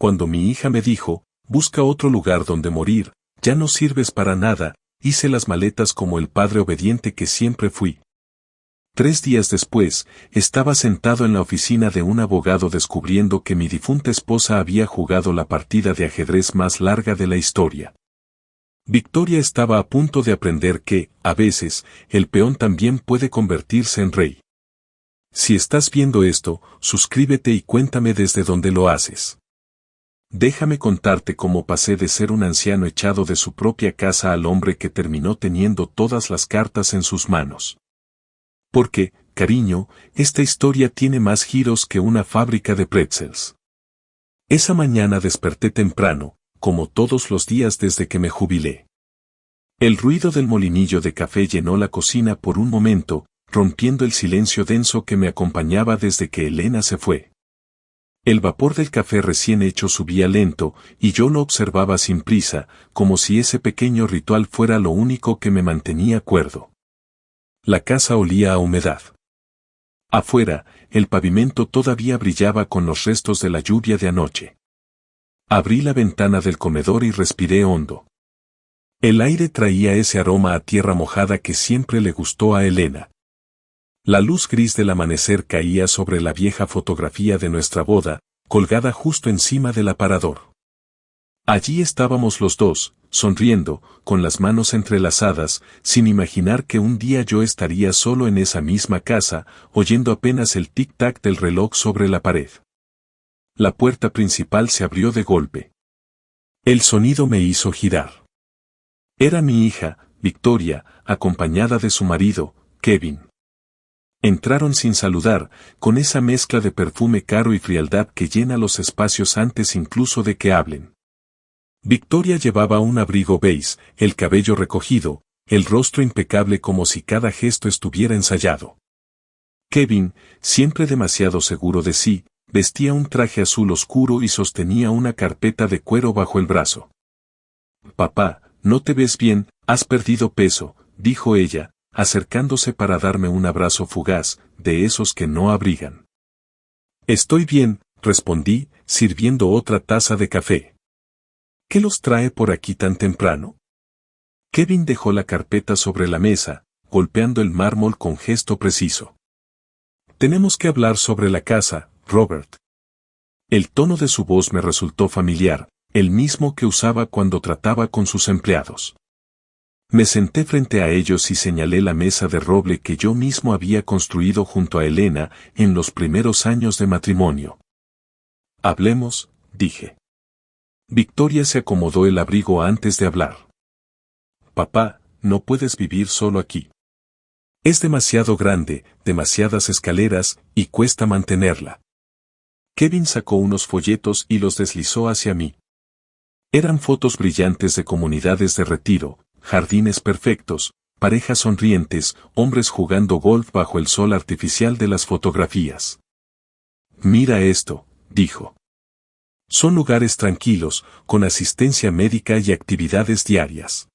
Cuando mi hija me dijo, busca otro lugar donde morir, ya no sirves para nada, hice las maletas como el padre obediente que siempre fui. 3 días después, estaba sentado en la oficina de un abogado descubriendo que mi difunta esposa había jugado la partida de ajedrez más larga de la historia. Victoria estaba a punto de aprender que, a veces, el peón también puede convertirse en rey. Si estás viendo esto, suscríbete y cuéntame desde dónde lo haces. Déjame contarte cómo pasé de ser un anciano echado de su propia casa al hombre que terminó teniendo todas las cartas en sus manos. Porque, cariño, esta historia tiene más giros que una fábrica de pretzels. Esa mañana desperté temprano, como todos los días desde que me jubilé. El ruido del molinillo de café llenó la cocina por un momento, rompiendo el silencio denso que me acompañaba desde que Elena se fue. El vapor del café recién hecho subía lento, y yo lo observaba sin prisa, como si ese pequeño ritual fuera lo único que me mantenía cuerdo. La casa olía a humedad. Afuera, el pavimento todavía brillaba con los restos de la lluvia de anoche. Abrí la ventana del comedor y respiré hondo. El aire traía ese aroma a tierra mojada que siempre le gustó a Elena. La luz gris del amanecer caía sobre la vieja fotografía de nuestra boda, colgada justo encima del aparador. Allí estábamos los dos, sonriendo, con las manos entrelazadas, sin imaginar que un día yo estaría solo en esa misma casa, oyendo apenas el tic-tac del reloj sobre la pared. La puerta principal se abrió de golpe. El sonido me hizo girar. Era mi hija, Victoria, acompañada de su marido, Kevin. Entraron sin saludar, con esa mezcla de perfume caro y frialdad que llena los espacios antes incluso de que hablen. Victoria llevaba un abrigo beige, el cabello recogido, el rostro impecable como si cada gesto estuviera ensayado. Kevin, siempre demasiado seguro de sí, vestía un traje azul oscuro y sostenía una carpeta de cuero bajo el brazo. «Papá, no te ves bien, has perdido peso», dijo ella, acercándose para darme un abrazo fugaz, de esos que no abrigan. «Estoy bien», respondí, sirviendo otra taza de café. «¿Qué los trae por aquí tan temprano?» Kevin dejó la carpeta sobre la mesa, golpeando el mármol con gesto preciso. «Tenemos que hablar sobre la casa, Robert». El tono de su voz me resultó familiar, el mismo que usaba cuando trataba con sus empleados. Me senté frente a ellos y señalé la mesa de roble que yo mismo había construido junto a Elena en los primeros años de matrimonio. «Hablemos», dije. Victoria se acomodó el abrigo antes de hablar. «Papá, no puedes vivir solo aquí. Es demasiado grande, demasiadas escaleras, y cuesta mantenerla». Kevin sacó unos folletos y los deslizó hacia mí. Eran fotos brillantes de comunidades de retiro, jardines perfectos, parejas sonrientes, hombres jugando golf bajo el sol artificial de las fotografías. «Mira esto», dijo. «Son lugares tranquilos, con asistencia médica y actividades diarias».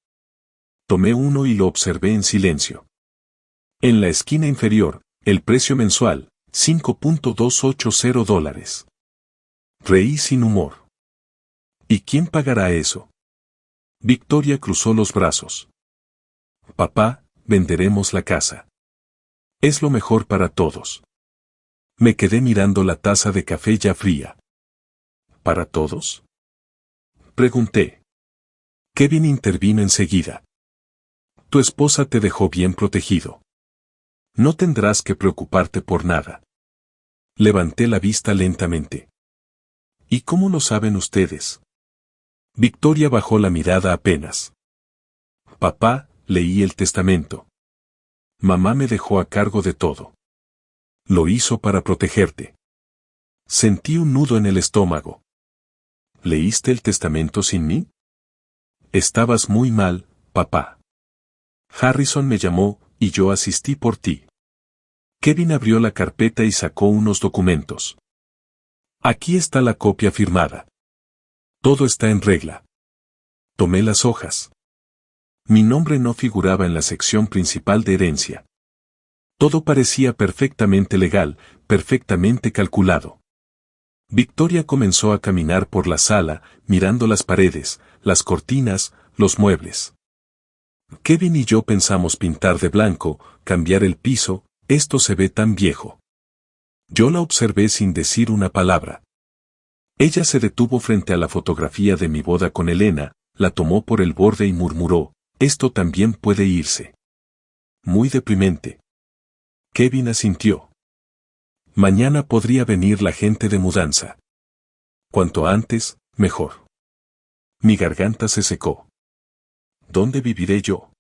Tomé uno y lo observé en silencio. En la esquina inferior, el precio mensual, $5.280. Reí sin humor. ¿Y quién pagará eso? Victoria cruzó los brazos. «Papá, venderemos la casa. Es lo mejor para todos». Me quedé mirando la taza de café ya fría. ¿Para todos?, pregunté. Kevin intervino enseguida. «Tu esposa te dejó bien protegido. No tendrás que preocuparte por nada». Levanté la vista lentamente. «¿Y cómo lo saben ustedes?». Victoria bajó la mirada apenas. «Papá, leí el testamento. Mamá me dejó a cargo de todo. Lo hizo para protegerte». Sentí un nudo en el estómago. «¿Leíste el testamento sin mí?». «Estabas muy mal, papá. Harrison me llamó, y yo asistí por ti». Kevin abrió la carpeta y sacó unos documentos. «Aquí está la copia firmada. Todo está en regla». Tomé las hojas. Mi nombre no figuraba en la sección principal de herencia. Todo parecía perfectamente legal, perfectamente calculado. Victoria comenzó a caminar por la sala, mirando las paredes, las cortinas, los muebles. Kevin y yo pensamos pintar de blanco, cambiar el piso, esto se ve tan viejo. Yo la observé sin decir una palabra. Ella se detuvo frente a la fotografía de mi boda con Elena, la tomó por el borde y murmuró, esto también puede irse. Muy deprimente. Kevin asintió. Mañana podría venir la gente de mudanza. Cuanto antes, mejor. Mi garganta se secó. ¿Dónde viviré yo?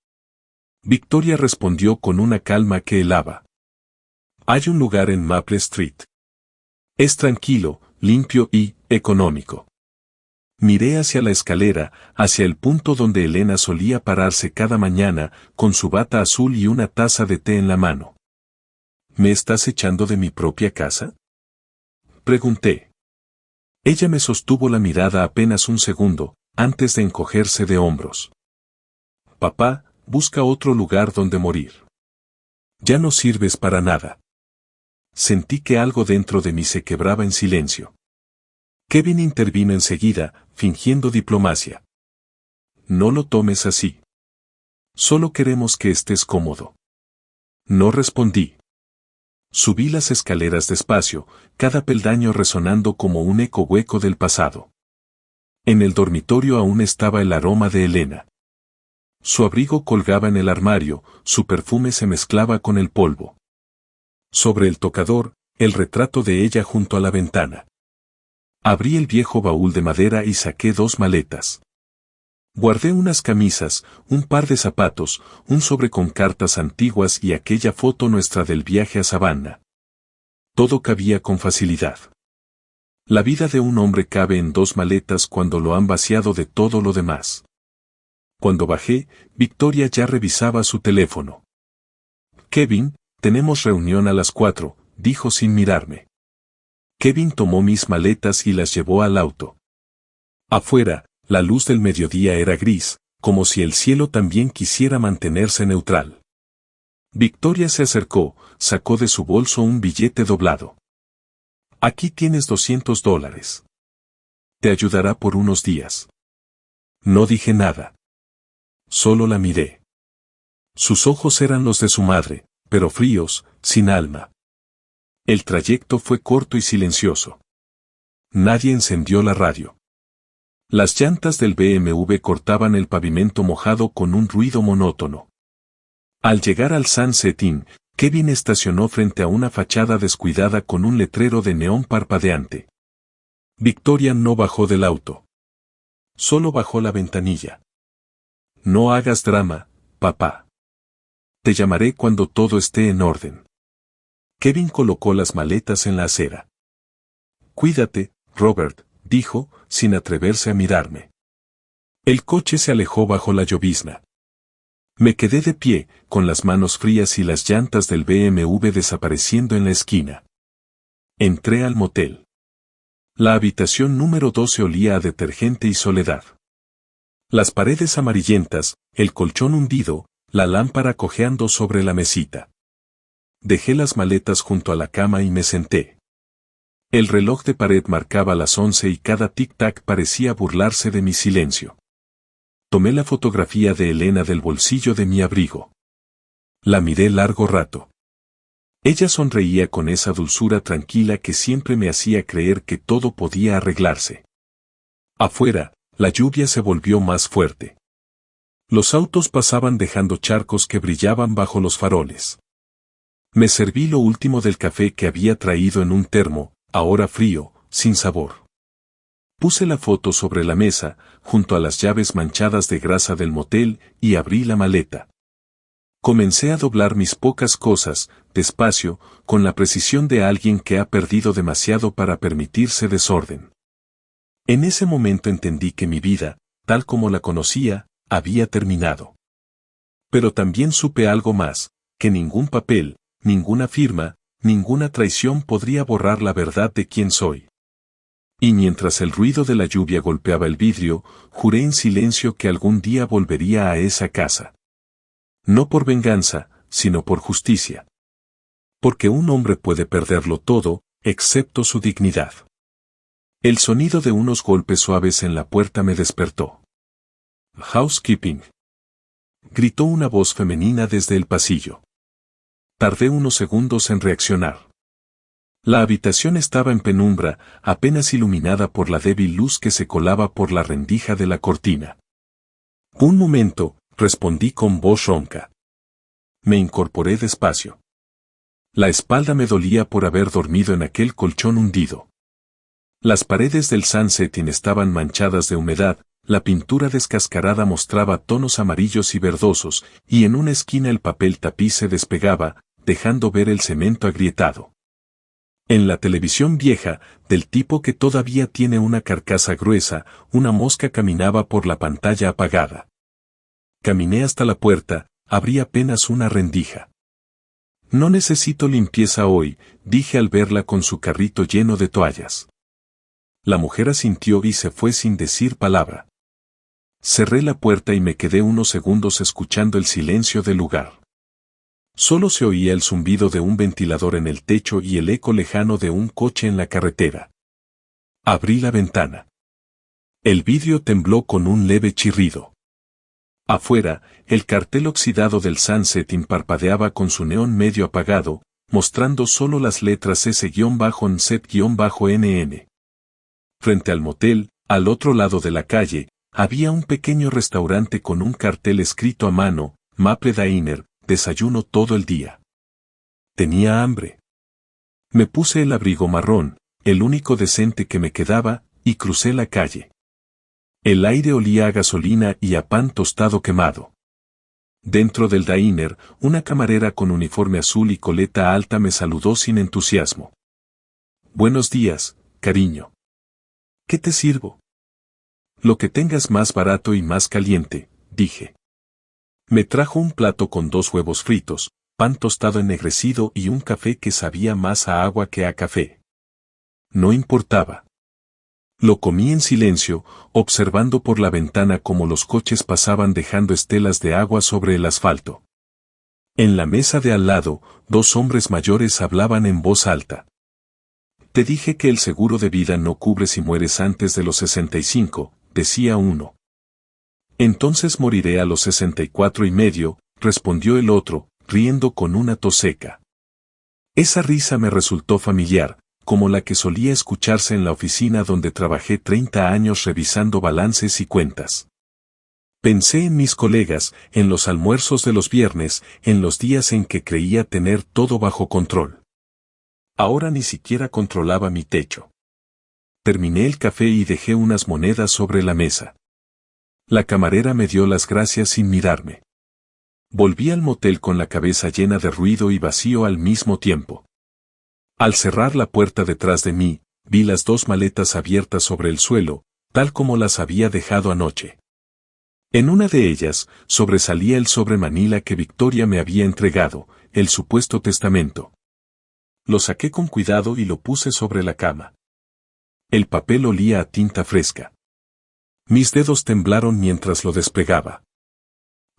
Victoria respondió con una calma que helaba. Hay un lugar en Maple Street. Es tranquilo, limpio y económico. Miré hacia la escalera, hacia el punto donde Elena solía pararse cada mañana, con su bata azul y una taza de té en la mano. ¿Me estás echando de mi propia casa? Pregunté. Ella me sostuvo la mirada apenas un segundo, antes de encogerse de hombros. Papá, busca otro lugar donde morir. Ya no sirves para nada. Sentí que algo dentro de mí se quebraba en silencio. Kevin intervino enseguida, fingiendo diplomacia. No lo tomes así. Solo queremos que estés cómodo. No respondí. Subí las escaleras despacio, cada peldaño resonando como un eco hueco del pasado. En el dormitorio aún estaba el aroma de Elena. Su abrigo colgaba en el armario, su perfume se mezclaba con el polvo. Sobre el tocador, el retrato de ella junto a la ventana. Abrí el viejo baúl de madera y saqué 2 maletas. Guardé unas camisas, un par de zapatos, un sobre con cartas antiguas y aquella foto nuestra del viaje a Savannah. Todo cabía con facilidad. La vida de un hombre cabe en 2 maletas cuando lo han vaciado de todo lo demás. Cuando bajé, Victoria ya revisaba su teléfono. Kevin, tenemos reunión a las 4, dijo sin mirarme. Kevin tomó mis maletas y las llevó al auto. Afuera, la luz del mediodía era gris, como si el cielo también quisiera mantenerse neutral. Victoria se acercó, sacó de su bolso un billete doblado. Aquí tienes $200. Te ayudará por unos días. No dije nada. Solo la miré. Sus ojos eran los de su madre, pero fríos, sin alma. El trayecto fue corto y silencioso. Nadie encendió la radio. Las llantas del BMW cortaban el pavimento mojado con un ruido monótono. Al llegar al Sunset Inn, Kevin estacionó frente a una fachada descuidada con un letrero de neón parpadeante. Victoria no bajó del auto. Solo bajó la ventanilla. No hagas drama, papá. Te llamaré cuando todo esté en orden. Kevin colocó las maletas en la acera. Cuídate, Robert, dijo, sin atreverse a mirarme. El coche se alejó bajo la llovizna. Me quedé de pie, con las manos frías y las llantas del BMW desapareciendo en la esquina. Entré al motel. La habitación número 12 olía a detergente y soledad. Las paredes amarillentas, el colchón hundido, la lámpara cojeando sobre la mesita. Dejé las maletas junto a la cama y me senté. El reloj de pared marcaba las 11 y cada tic-tac parecía burlarse de mi silencio. Tomé la fotografía de Elena del bolsillo de mi abrigo. La miré largo rato. Ella sonreía con esa dulzura tranquila que siempre me hacía creer que todo podía arreglarse. Afuera, la lluvia se volvió más fuerte. Los autos pasaban dejando charcos que brillaban bajo los faroles. Me serví lo último del café que había traído en un termo, ahora frío, sin sabor. Puse la foto sobre la mesa, junto a las llaves manchadas de grasa del motel, y abrí la maleta. Comencé a doblar mis pocas cosas, despacio, con la precisión de alguien que ha perdido demasiado para permitirse desorden. En ese momento entendí que mi vida, tal como la conocía, había terminado. Pero también supe algo más, que ningún papel, ninguna firma, ninguna traición podría borrar la verdad de quién soy. Y mientras el ruido de la lluvia golpeaba el vidrio, juré en silencio que algún día volvería a esa casa. No por venganza, sino por justicia. Porque un hombre puede perderlo todo, excepto su dignidad. El sonido de unos golpes suaves en la puerta me despertó. «Housekeeping», gritó una voz femenina desde el pasillo. Tardé unos segundos en reaccionar. La habitación estaba en penumbra, apenas iluminada por la débil luz que se colaba por la rendija de la cortina. «Un momento», respondí con voz ronca. Me incorporé despacio. La espalda me dolía por haber dormido en aquel colchón hundido. Las paredes del Sunsetting estaban manchadas de humedad, la pintura descascarada mostraba tonos amarillos y verdosos, y en una esquina el papel tapiz se despegaba, dejando ver el cemento agrietado. En la televisión vieja, del tipo que todavía tiene una carcasa gruesa, una mosca caminaba por la pantalla apagada. Caminé hasta la puerta, abrí apenas una rendija. «No necesito limpieza hoy», dije al verla con su carrito lleno de toallas. La mujer asintió y se fue sin decir palabra. Cerré la puerta y me quedé unos segundos escuchando el silencio del lugar. Solo se oía el zumbido de un ventilador en el techo y el eco lejano de un coche en la carretera. Abrí la ventana. El vidrio tembló con un leve chirrido. Afuera, el cartel oxidado del Sunsetting parpadeaba con su neón medio apagado, mostrando solo las letras S-NZ-NN. Frente al motel, al otro lado de la calle, había un pequeño restaurante con un cartel escrito a mano, Maple Diner, desayuno todo el día. Tenía hambre. Me puse el abrigo marrón, el único decente que me quedaba, y crucé la calle. El aire olía a gasolina y a pan tostado quemado. Dentro del diner, una camarera con uniforme azul y coleta alta me saludó sin entusiasmo. «Buenos días, cariño. ¿Qué te sirvo?» «Lo que tengas más barato y más caliente», dije. Me trajo un plato con 2 huevos fritos, pan tostado ennegrecido y un café que sabía más a agua que a café. No importaba. Lo comí en silencio, observando por la ventana cómo los coches pasaban dejando estelas de agua sobre el asfalto. En la mesa de al lado, 2 hombres mayores hablaban en voz alta. «Te dije que el seguro de vida no cubre si mueres antes de los 65, decía uno. «Entonces moriré a los 64 y medio», respondió el otro, riendo con una tos seca. Esa risa me resultó familiar, como la que solía escucharse en la oficina donde trabajé 30 años revisando balances y cuentas. Pensé en mis colegas, en los almuerzos de los viernes, en los días en que creía tener todo bajo control. Ahora ni siquiera controlaba mi techo. Terminé el café y dejé unas monedas sobre la mesa. La camarera me dio las gracias sin mirarme. Volví al motel con la cabeza llena de ruido y vacío al mismo tiempo. Al cerrar la puerta detrás de mí, vi las 2 maletas abiertas sobre el suelo, tal como las había dejado anoche. En una de ellas, sobresalía el sobre manila que Victoria me había entregado, el supuesto testamento. Lo saqué con cuidado y lo puse sobre la cama. El papel olía a tinta fresca. Mis dedos temblaron mientras lo despegaba.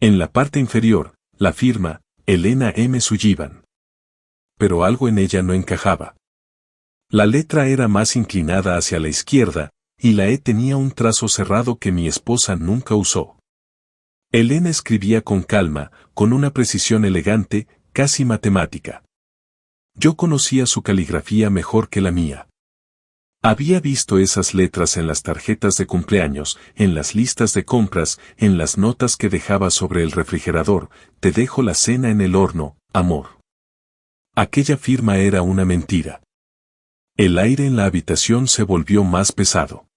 En la parte inferior, la firma, Elena M. Sullivan. Pero algo en ella no encajaba. La letra era más inclinada hacia la izquierda, y la E tenía un trazo cerrado que mi esposa nunca usó. Elena escribía con calma, con una precisión elegante, casi matemática. Yo conocía su caligrafía mejor que la mía. Había visto esas letras en las tarjetas de cumpleaños, en las listas de compras, en las notas que dejaba sobre el refrigerador: «Te dejo la cena en el horno, amor». Aquella firma era una mentira. El aire en la habitación se volvió más pesado.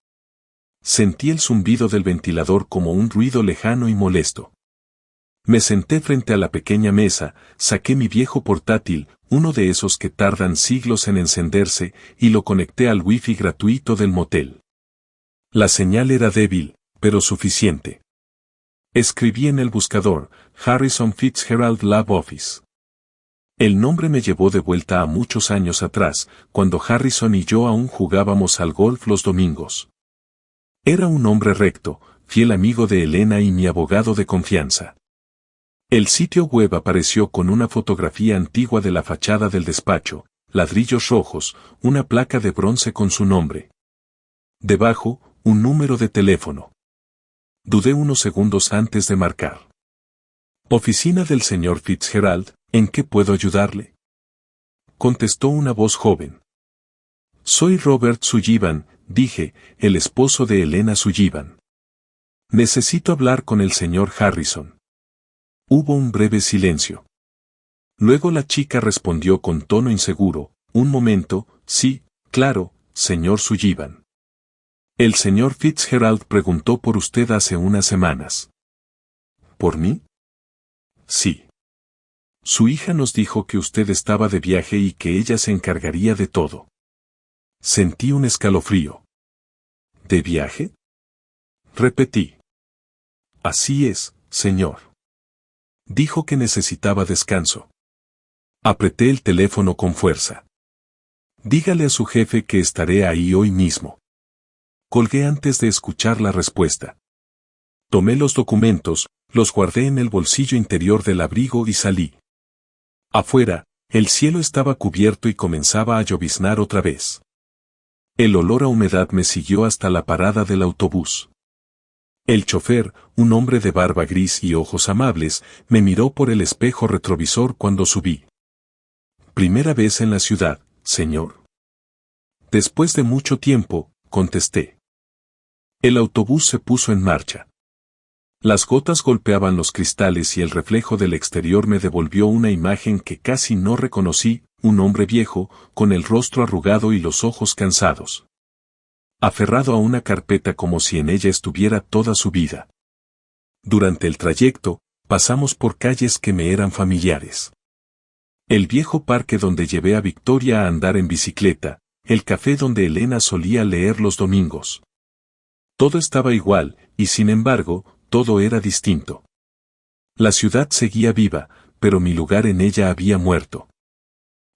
Sentí el zumbido del ventilador como un ruido lejano y molesto. Me senté frente a la pequeña mesa, saqué mi viejo portátil, uno de esos que tardan siglos en encenderse, y lo conecté al wifi gratuito del motel. La señal era débil, pero suficiente. Escribí en el buscador, Harrison Fitzgerald Lab Office. El nombre me llevó de vuelta a muchos años atrás, cuando Harrison y yo aún jugábamos al golf los domingos. Era un hombre recto, fiel amigo de Elena y mi abogado de confianza. El sitio web apareció con una fotografía antigua de la fachada del despacho, ladrillos rojos, una placa de bronce con su nombre. Debajo, un número de teléfono. Dudé unos segundos antes de marcar. Oficina del señor Fitzgerald, ¿en qué puedo ayudarle? Contestó una voz joven. Soy Robert Sullivan, dije, el esposo de Elena Sullivan. Necesito hablar con el señor Harrison. Hubo un breve silencio. Luego la chica respondió con tono inseguro, un momento, sí, claro, señor Sullivan. El señor Fitzgerald preguntó por usted hace unas semanas. ¿Por mí? Sí. Su hija nos dijo que usted estaba de viaje y que ella se encargaría de todo. Sentí un escalofrío. ¿De viaje? Repetí. Así es, señor. Dijo que necesitaba descanso. Apreté el teléfono con fuerza. Dígale a su jefe que estaré ahí hoy mismo. Colgué antes de escuchar la respuesta. Tomé los documentos, los guardé en el bolsillo interior del abrigo y salí. Afuera, el cielo estaba cubierto y comenzaba a lloviznar otra vez. El olor a humedad me siguió hasta la parada del autobús. El chofer, un hombre de barba gris y ojos amables, me miró por el espejo retrovisor cuando subí. Primera vez en la ciudad, señor. Después de mucho tiempo, contesté. El autobús se puso en marcha. Las gotas golpeaban los cristales y el reflejo del exterior me devolvió una imagen que casi no reconocí, un hombre viejo, con el rostro arrugado y los ojos cansados. Aferrado a una carpeta como si en ella estuviera toda su vida. Durante el trayecto, pasamos por calles que me eran familiares. El viejo parque donde llevé a Victoria a andar en bicicleta, el café donde Elena solía leer los domingos. Todo estaba igual, y sin embargo, todo era distinto. La ciudad seguía viva, pero mi lugar en ella había muerto.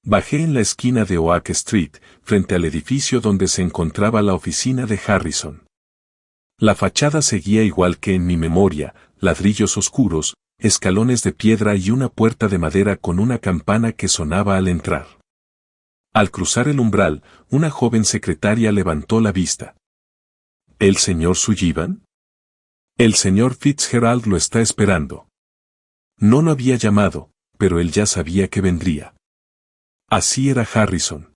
Bajé en la esquina de Oak Street, frente al edificio donde se encontraba la oficina de Harrison. La fachada seguía igual que en mi memoria, ladrillos oscuros, escalones de piedra y una puerta de madera con una campana que sonaba al entrar. Al cruzar el umbral, una joven secretaria levantó la vista. ¿El señor Sullivan? El señor Fitzgerald lo está esperando. No lo había llamado, pero él ya sabía que vendría. Así era Harrison.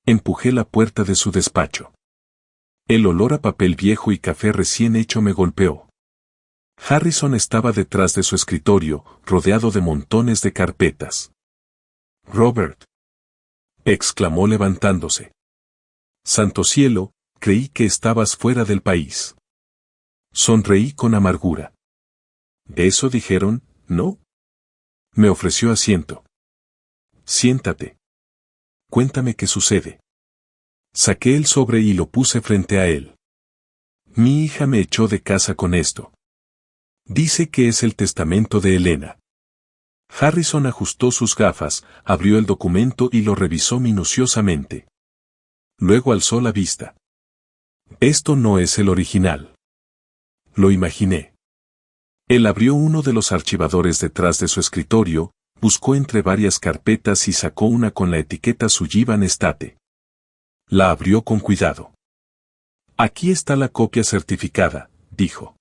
Empujé la puerta de su despacho. El olor a papel viejo y café recién hecho me golpeó. Harrison estaba detrás de su escritorio, rodeado de montones de carpetas. Robert, exclamó levantándose. Santo cielo, creí que estabas fuera del país. Sonreí con amargura. ¿Eso dijeron, no? Me ofreció asiento. Siéntate. Cuéntame qué sucede. Saqué el sobre y lo puse frente a él. Mi hija me echó de casa con esto. Dice que es el testamento de Elena. Harrison ajustó sus gafas, abrió el documento y lo revisó minuciosamente. Luego alzó la vista. Esto no es el original. Lo imaginé. Él abrió uno de los archivadores detrás de su escritorio, buscó entre varias carpetas y sacó una con la etiqueta Sullivan Estate. La abrió con cuidado. Aquí está la copia certificada, dijo.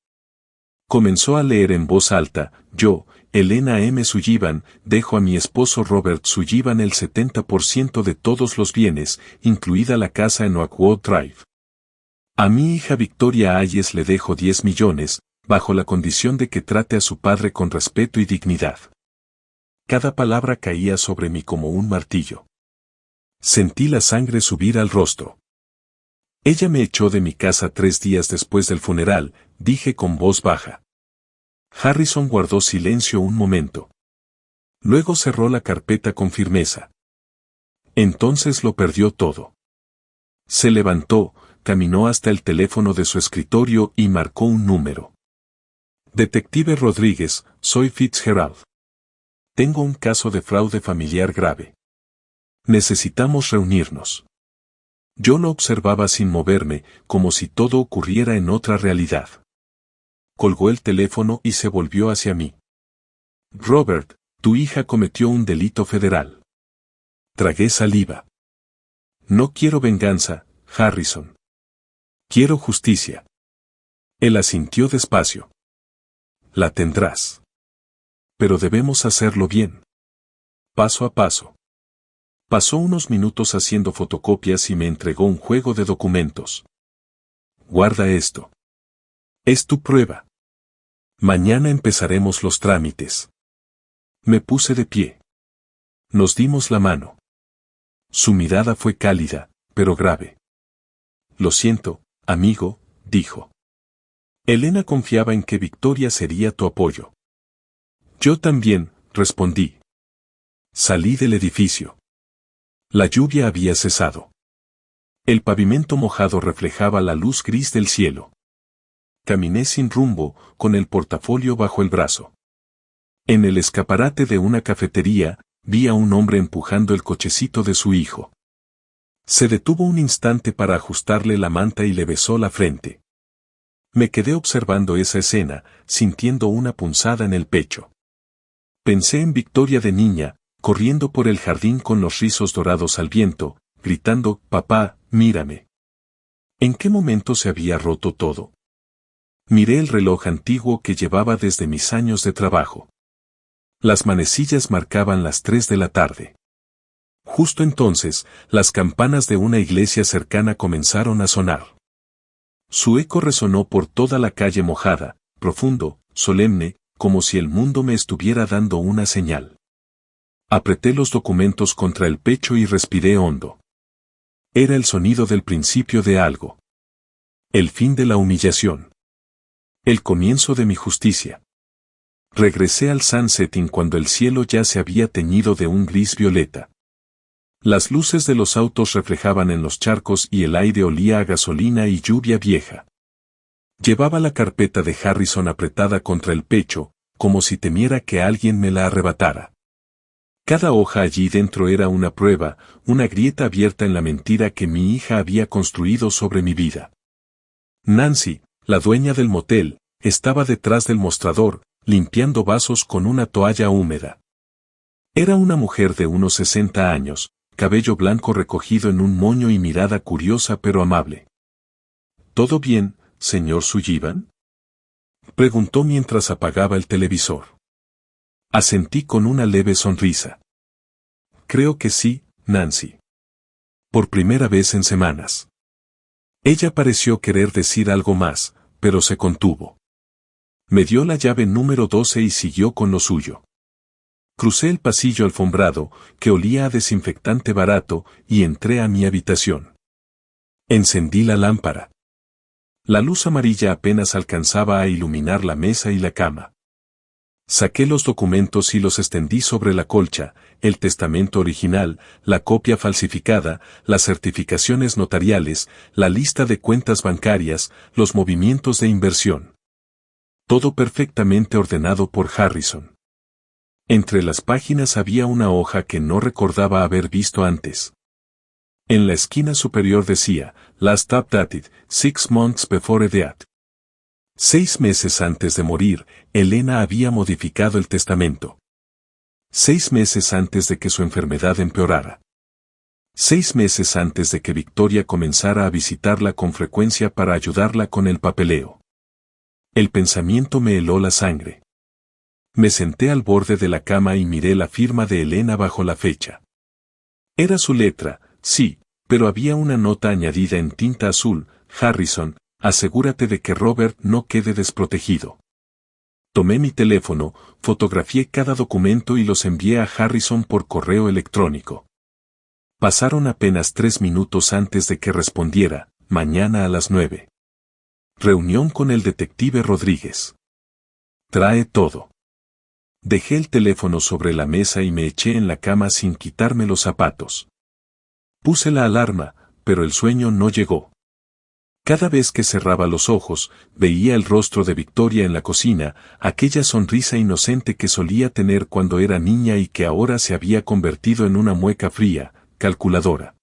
Comenzó a leer en voz alta, yo, Elena M. Sullivan, dejo a mi esposo Robert Sullivan el 70% de todos los bienes, incluida la casa en Oakwood Drive. A mi hija Victoria Hayes le dejo 10 millones, bajo la condición de que trate a su padre con respeto y dignidad. Cada palabra caía sobre mí como un martillo. Sentí la sangre subir al rostro. Ella me echó de mi casa 3 días después del funeral, dije con voz baja. Harrison guardó silencio un momento. Luego cerró la carpeta con firmeza. Entonces lo perdió todo. Se levantó, caminó hasta el teléfono de su escritorio y marcó un número. Detective Rodríguez, soy Fitzgerald. Tengo un caso de fraude familiar grave. Necesitamos reunirnos. Yo lo observaba sin moverme, como si todo ocurriera en otra realidad. Colgó el teléfono y se volvió hacia mí. Robert, tu hija cometió un delito federal. Tragué saliva. No quiero venganza, Harrison. Quiero justicia. Él asintió despacio. La tendrás. Pero debemos hacerlo bien. Paso a paso. Pasó unos minutos haciendo fotocopias y me entregó un juego de documentos. Guarda esto. Es tu prueba. Mañana empezaremos los trámites. Me puse de pie. Nos dimos la mano. Su mirada fue cálida, pero grave. Lo siento, amigo, dijo. Elena confiaba en que Victoria sería tu apoyo. Yo también, respondí. Salí del edificio. La lluvia había cesado. El pavimento mojado reflejaba la luz gris del cielo. Caminé sin rumbo, con el portafolio bajo el brazo. En el escaparate de una cafetería, vi a un hombre empujando el cochecito de su hijo. Se detuvo un instante para ajustarle la manta y le besó la frente. Me quedé observando esa escena, sintiendo una punzada en el pecho. Pensé en Victoria de niña, corriendo por el jardín con los rizos dorados al viento, gritando, «Papá, mírame». ¿En qué momento se había roto todo? Miré el reloj antiguo que llevaba desde mis años de trabajo. Las manecillas marcaban las 3 de la tarde. Justo entonces, las campanas de una iglesia cercana comenzaron a sonar. Su eco resonó por toda la calle mojada, profundo, solemne, como si el mundo me estuviera dando una señal. Apreté los documentos contra el pecho y respiré hondo. Era el sonido del principio de algo. El fin de la humillación. El comienzo de mi justicia. Regresé al sunsetting cuando el cielo ya se había teñido de un gris violeta. Las luces de los autos reflejaban en los charcos y el aire olía a gasolina y lluvia vieja. Llevaba la carpeta de Harrison apretada contra el pecho, como si temiera que alguien me la arrebatara. Cada hoja allí dentro era una prueba, una grieta abierta en la mentira que mi hija había construido sobre mi vida. Nancy, la dueña del motel, estaba detrás del mostrador, limpiando vasos con una toalla húmeda. Era una mujer de unos 60 años, cabello blanco recogido en un moño y mirada curiosa pero amable. ¿Todo bien, señor Sullivan?, preguntó mientras apagaba el televisor. Asentí con una leve sonrisa. Creo que sí, Nancy. Por primera vez en semanas. Ella pareció querer decir algo más, pero se contuvo. Me dio la llave número 12 y siguió con lo suyo. Crucé el pasillo alfombrado, que olía a desinfectante barato, y entré a mi habitación. Encendí la lámpara. La luz amarilla apenas alcanzaba a iluminar la mesa y la cama. Saqué los documentos y los extendí sobre la colcha, el testamento original, la copia falsificada, las certificaciones notariales, la lista de cuentas bancarias, los movimientos de inversión. Todo perfectamente ordenado por Harrison. Entre las páginas había una hoja que no recordaba haber visto antes. En la esquina superior decía, Last updated, 6 months before death. 6 meses antes de morir, Elena había modificado el testamento. 6 meses antes de que su enfermedad empeorara. 6 meses antes de que Victoria comenzara a visitarla con frecuencia para ayudarla con el papeleo. El pensamiento me heló la sangre. Me senté al borde de la cama y miré la firma de Elena bajo la fecha. Era su letra, sí, pero había una nota añadida en tinta azul, Harrison, asegúrate de que Robert no quede desprotegido. Tomé mi teléfono, fotografié cada documento y los envié a Harrison por correo electrónico. Pasaron apenas 3 minutos antes de que respondiera, mañana a las 9. Reunión con el detective Rodríguez. Trae todo. Dejé el teléfono sobre la mesa y me eché en la cama sin quitarme los zapatos. Puse la alarma, pero el sueño no llegó. Cada vez que cerraba los ojos, veía el rostro de Victoria en la cocina, aquella sonrisa inocente que solía tener cuando era niña y que ahora se había convertido en una mueca fría, calculadora.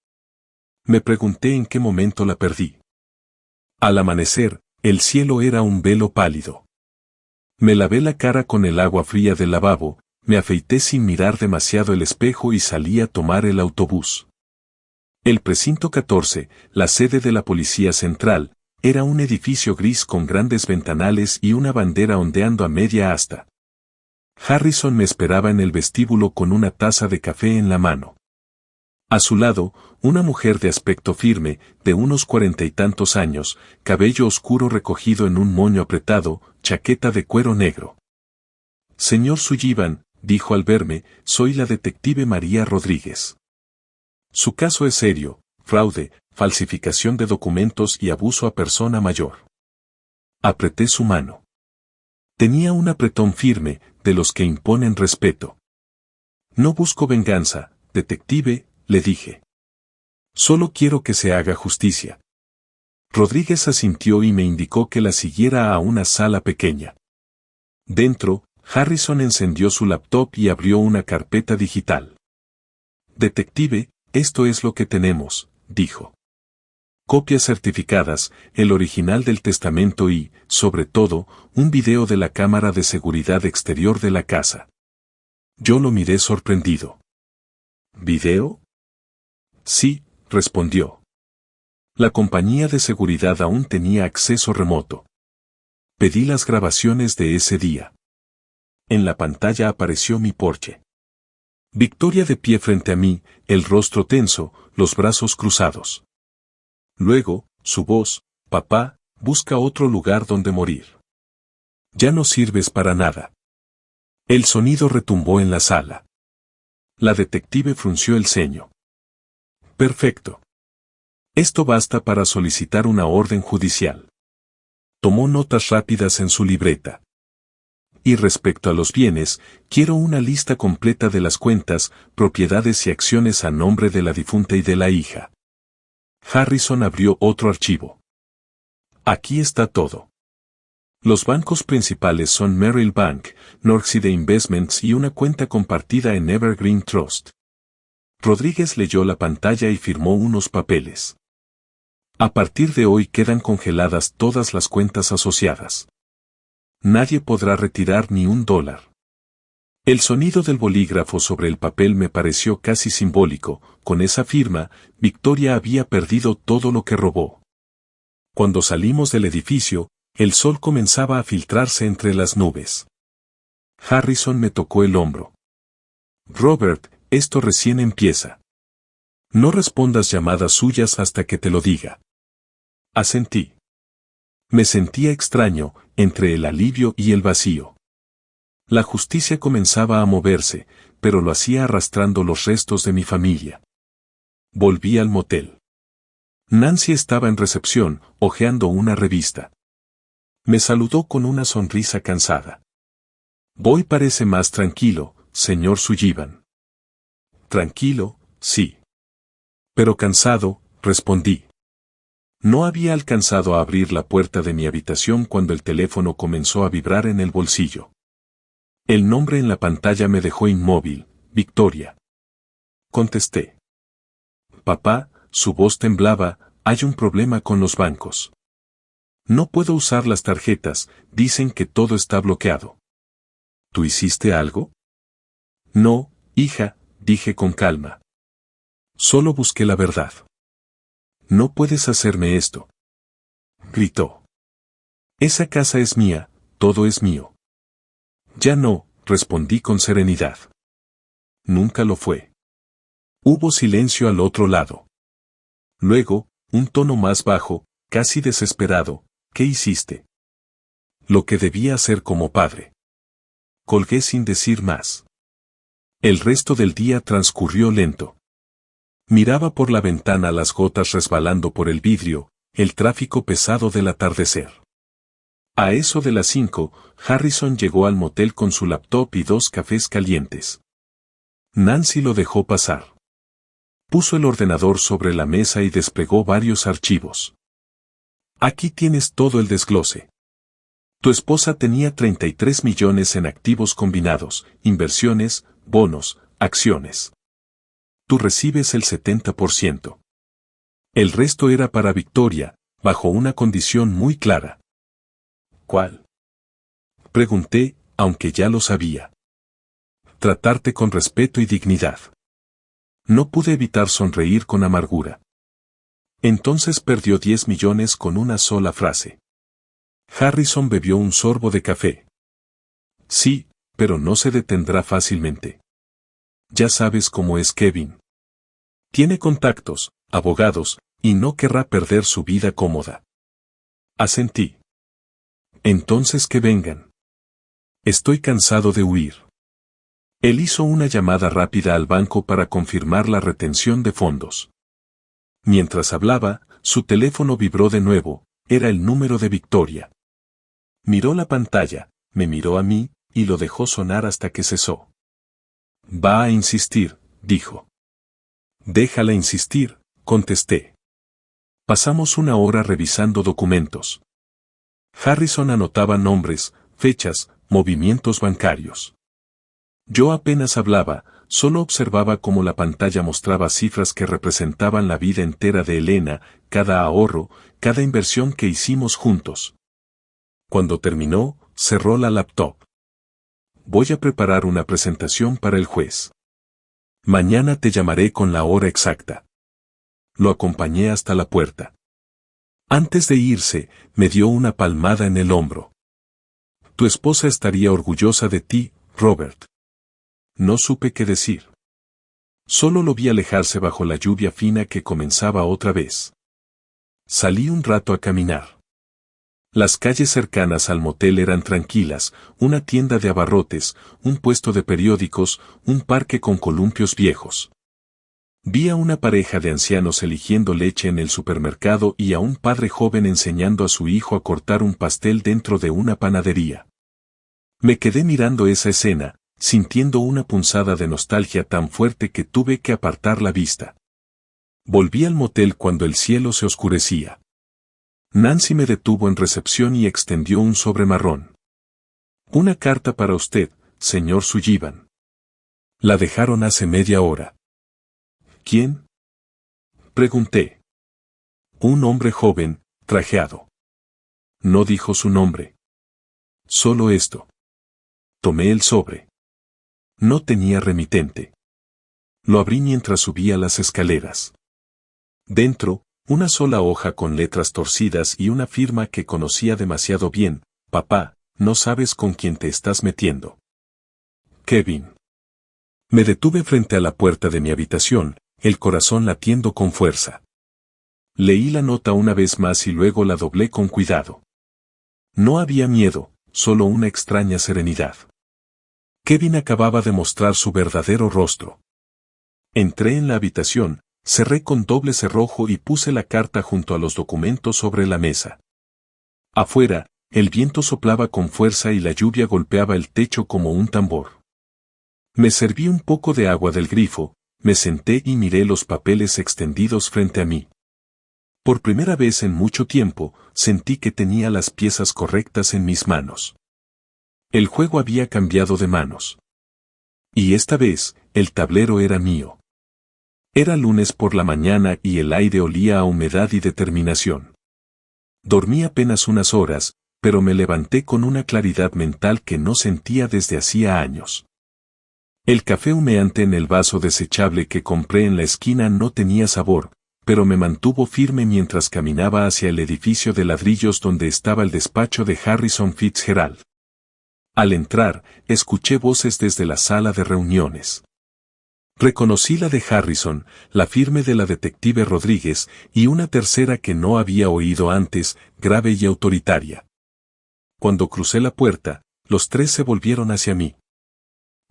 Me pregunté en qué momento la perdí. Al amanecer, el cielo era un velo pálido. Me lavé la cara con el agua fría del lavabo, me afeité sin mirar demasiado el espejo y salí a tomar el autobús. El precinto 14, la sede de la Policía Central, Era un edificio gris con grandes ventanales y una bandera ondeando a media asta. Harrison me esperaba en el vestíbulo con una taza de café en la mano. A su lado, una mujer de aspecto firme, de unos 40 y tantos años, cabello oscuro recogido en un moño apretado, chaqueta de cuero negro. Señor Sullivan, dijo al verme, soy la detective María Rodríguez. Su caso es serio, fraude, falsificación de documentos y abuso a persona mayor. Apreté su mano. Tenía un apretón firme, de los que imponen respeto. No busco venganza, detective, le dije. Solo quiero que se haga justicia. Rodríguez asintió y me indicó que la siguiera a una sala pequeña. Dentro, Harrison encendió su laptop y abrió una carpeta digital. Detective, esto es lo que tenemos, dijo. Copias certificadas, el original del testamento y, sobre todo, un video de la cámara de seguridad exterior de la casa. Yo lo miré sorprendido. ¿Video? Sí, respondió. La compañía de seguridad aún tenía acceso remoto. Pedí las grabaciones de ese día. En la pantalla apareció mi Porsche. Victoria de pie frente a mí, el rostro tenso, los brazos cruzados. Luego, su voz, papá, busca otro lugar donde morir. Ya no sirves para nada. El sonido retumbó en la sala. La detective frunció el ceño. Perfecto. Esto basta para solicitar una orden judicial. Tomó notas rápidas en su libreta. Y respecto a los bienes, quiero una lista completa de las cuentas, propiedades y acciones a nombre de la difunta y de la hija. Harrison abrió otro archivo. Aquí está todo. Los bancos principales son Merrill Bank, Northside Investments y una cuenta compartida en Evergreen Trust. Rodríguez leyó la pantalla y firmó unos papeles. A partir de hoy quedan congeladas todas las cuentas asociadas. Nadie podrá retirar ni $1. El sonido del bolígrafo sobre el papel me pareció casi simbólico. Con esa firma, Victoria había perdido todo lo que robó. Cuando salimos del edificio, el sol comenzaba a filtrarse entre las nubes. Harrison me tocó el hombro. Robert, esto recién empieza. No respondas llamadas suyas hasta que te lo diga. Asentí. Me sentía extraño, entre el alivio y el vacío. La justicia comenzaba a moverse, pero lo hacía arrastrando los restos de mi familia. Volví al motel. Nancy estaba en recepción, hojeando una revista. Me saludó con una sonrisa cansada. Boy parece más tranquilo, señor Sullivan. Tranquilo, sí. Pero cansado, respondí. No había alcanzado a abrir la puerta de mi habitación cuando el teléfono comenzó a vibrar en el bolsillo. El nombre en la pantalla me dejó inmóvil, Victoria. Contesté. Papá, su voz temblaba, hay un problema con los bancos. No puedo usar las tarjetas, dicen que todo está bloqueado. ¿Tú hiciste algo? No, hija, dije con calma. Solo busqué la verdad. No puedes hacerme esto. Gritó. Esa casa es mía, todo es mío. Ya no, respondí con serenidad. Nunca lo fue. Hubo silencio al otro lado. Luego, un tono más bajo, casi desesperado, ¿qué hiciste? Lo que debía hacer como padre. Colgué sin decir más. El resto del día transcurrió lento. Miraba por la ventana las gotas resbalando por el vidrio, el tráfico pesado del atardecer. A eso de las 5, Harrison llegó al motel con su laptop y 2 cafés calientes. Nancy lo dejó pasar. Puso el ordenador sobre la mesa y desplegó varios archivos. Aquí tienes todo el desglose. Tu esposa tenía 33 millones en activos combinados, inversiones, bonos, acciones. Tú recibes el 70%. El resto era para Victoria, bajo una condición muy clara. ¿Cuál? Pregunté, aunque ya lo sabía. Tratarte con respeto y dignidad. No pude evitar sonreír con amargura. Entonces perdió 10 millones con una sola frase. Harrison bebió un sorbo de café. Sí, pero no se detendrá fácilmente. Ya sabes cómo es Kevin. Tiene contactos, abogados, y no querrá perder su vida cómoda. Asentí. Entonces que vengan. Estoy cansado de huir. Él hizo una llamada rápida al banco para confirmar la retención de fondos. Mientras hablaba, su teléfono vibró de nuevo, era el número de Victoria. Miró la pantalla, me miró a mí, y lo dejó sonar hasta que cesó. Va a insistir, dijo. Déjala insistir, contesté. Pasamos una hora revisando documentos. Harrison anotaba nombres, fechas, movimientos bancarios. Yo apenas hablaba, solo observaba cómo la pantalla mostraba cifras que representaban la vida entera de Elena, cada ahorro, cada inversión que hicimos juntos. Cuando terminó, cerró la laptop. Voy a preparar una presentación para el juez. Mañana te llamaré con la hora exacta. Lo acompañé hasta la puerta. Antes de irse, me dio una palmada en el hombro. Tu esposa estaría orgullosa de ti, Robert. No supe qué decir. Solo lo vi alejarse bajo la lluvia fina que comenzaba otra vez. Salí un rato a caminar. Las calles cercanas al motel eran tranquilas, una tienda de abarrotes, un puesto de periódicos, un parque con columpios viejos. Vi a una pareja de ancianos eligiendo leche en el supermercado y a un padre joven enseñando a su hijo a cortar un pastel dentro de una panadería. Me quedé mirando esa escena, sintiendo una punzada de nostalgia tan fuerte que tuve que apartar la vista. Volví al motel cuando el cielo se oscurecía. Nancy me detuvo en recepción y extendió un sobre marrón. Una carta para usted, señor Sullivan. La dejaron hace media hora. ¿Quién? Pregunté. Un hombre joven, trajeado. No dijo su nombre. Solo esto. Tomé el sobre. No tenía remitente. Lo abrí mientras subía las escaleras. Dentro, una sola hoja con letras torcidas y una firma que conocía demasiado bien. Papá, no sabes con quién te estás metiendo. Kevin. Me detuve frente a la puerta de mi habitación, el corazón latiendo con fuerza. Leí la nota una vez más y luego la doblé con cuidado. No había miedo, solo una extraña serenidad. Kevin acababa de mostrar su verdadero rostro. Entré en la habitación, cerré con doble cerrojo y puse la carta junto a los documentos sobre la mesa. Afuera, el viento soplaba con fuerza y la lluvia golpeaba el techo como un tambor. Me serví un poco de agua del grifo, me senté y miré los papeles extendidos frente a mí. Por primera vez en mucho tiempo, sentí que tenía las piezas correctas en mis manos. El juego había cambiado de manos. Y esta vez, el tablero era mío. Era lunes por la mañana y el aire olía a humedad y determinación. Dormí apenas unas horas, pero me levanté con una claridad mental que no sentía desde hacía años. El café humeante en el vaso desechable que compré en la esquina no tenía sabor, pero me mantuvo firme mientras caminaba hacia el edificio de ladrillos donde estaba el despacho de Harrison Fitzgerald. Al entrar, escuché voces desde la sala de reuniones. Reconocí la de Harrison, la firme de la detective Rodríguez, y una tercera que no había oído antes, grave y autoritaria. Cuando crucé la puerta, los tres se volvieron hacia mí.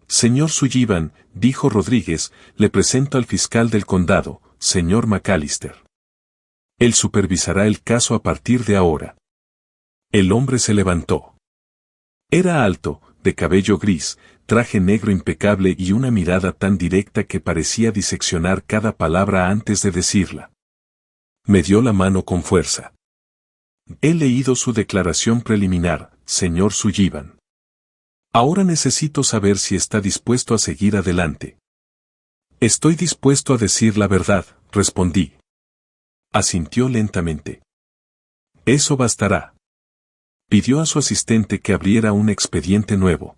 Señor Sullivan, dijo Rodríguez, le presento al fiscal del condado, señor McAllister. Él supervisará el caso a partir de ahora. El hombre se levantó. Era alto, de cabello gris, traje negro impecable y una mirada tan directa que parecía diseccionar cada palabra antes de decirla. Me dio la mano con fuerza. He leído su declaración preliminar, señor Sullivan. Ahora necesito saber si está dispuesto a seguir adelante. Estoy dispuesto a decir la verdad, respondí. Asintió lentamente. Eso bastará. Pidió a su asistente que abriera un expediente nuevo.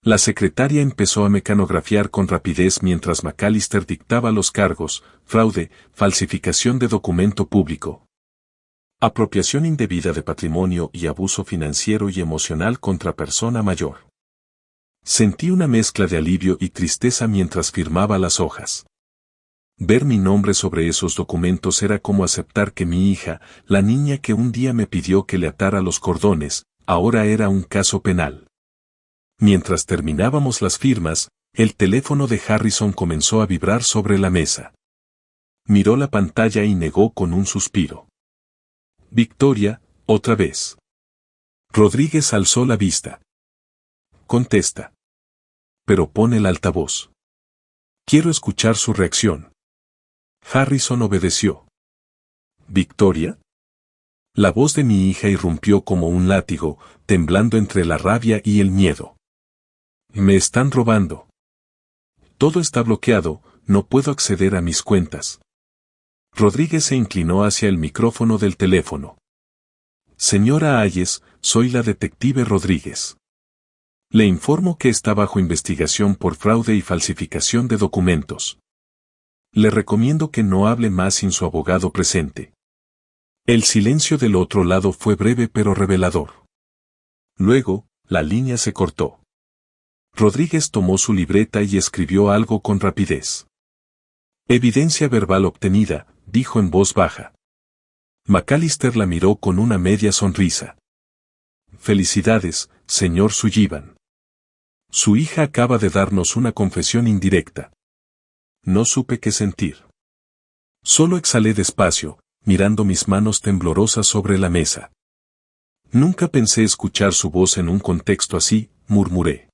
La secretaria empezó a mecanografiar con rapidez mientras McAllister dictaba los cargos: fraude, falsificación de documento público, apropiación indebida de patrimonio y abuso financiero y emocional contra persona mayor. Sentí una mezcla de alivio y tristeza mientras firmaba las hojas. Ver mi nombre sobre esos documentos era como aceptar que mi hija, la niña que un día me pidió que le atara los cordones, ahora era un caso penal. Mientras terminábamos las firmas, el teléfono de Harrison comenzó a vibrar sobre la mesa. Miró la pantalla y negó con un suspiro. Victoria, otra vez. Rodríguez alzó la vista. Contesta. Pero pone el altavoz. Quiero escuchar su reacción. Harrison obedeció. ¿Victoria? La voz de mi hija irrumpió como un látigo, temblando entre la rabia y el miedo. Me están robando. Todo está bloqueado, no puedo acceder a mis cuentas. Rodríguez se inclinó hacia el micrófono del teléfono. Señora Hayes, soy la detective Rodríguez. Le informo que está bajo investigación por fraude y falsificación de documentos. Le recomiendo que no hable más sin su abogado presente. El silencio del otro lado fue breve pero revelador. Luego, la línea se cortó. Rodríguez tomó su libreta y escribió algo con rapidez. Evidencia verbal obtenida, dijo en voz baja. McAllister la miró con una media sonrisa. Felicidades, señor Sullivan. Su hija acaba de darnos una confesión indirecta. No supe qué sentir. Solo exhalé despacio, mirando mis manos temblorosas sobre la mesa. Nunca pensé escuchar su voz en un contexto así, murmuré.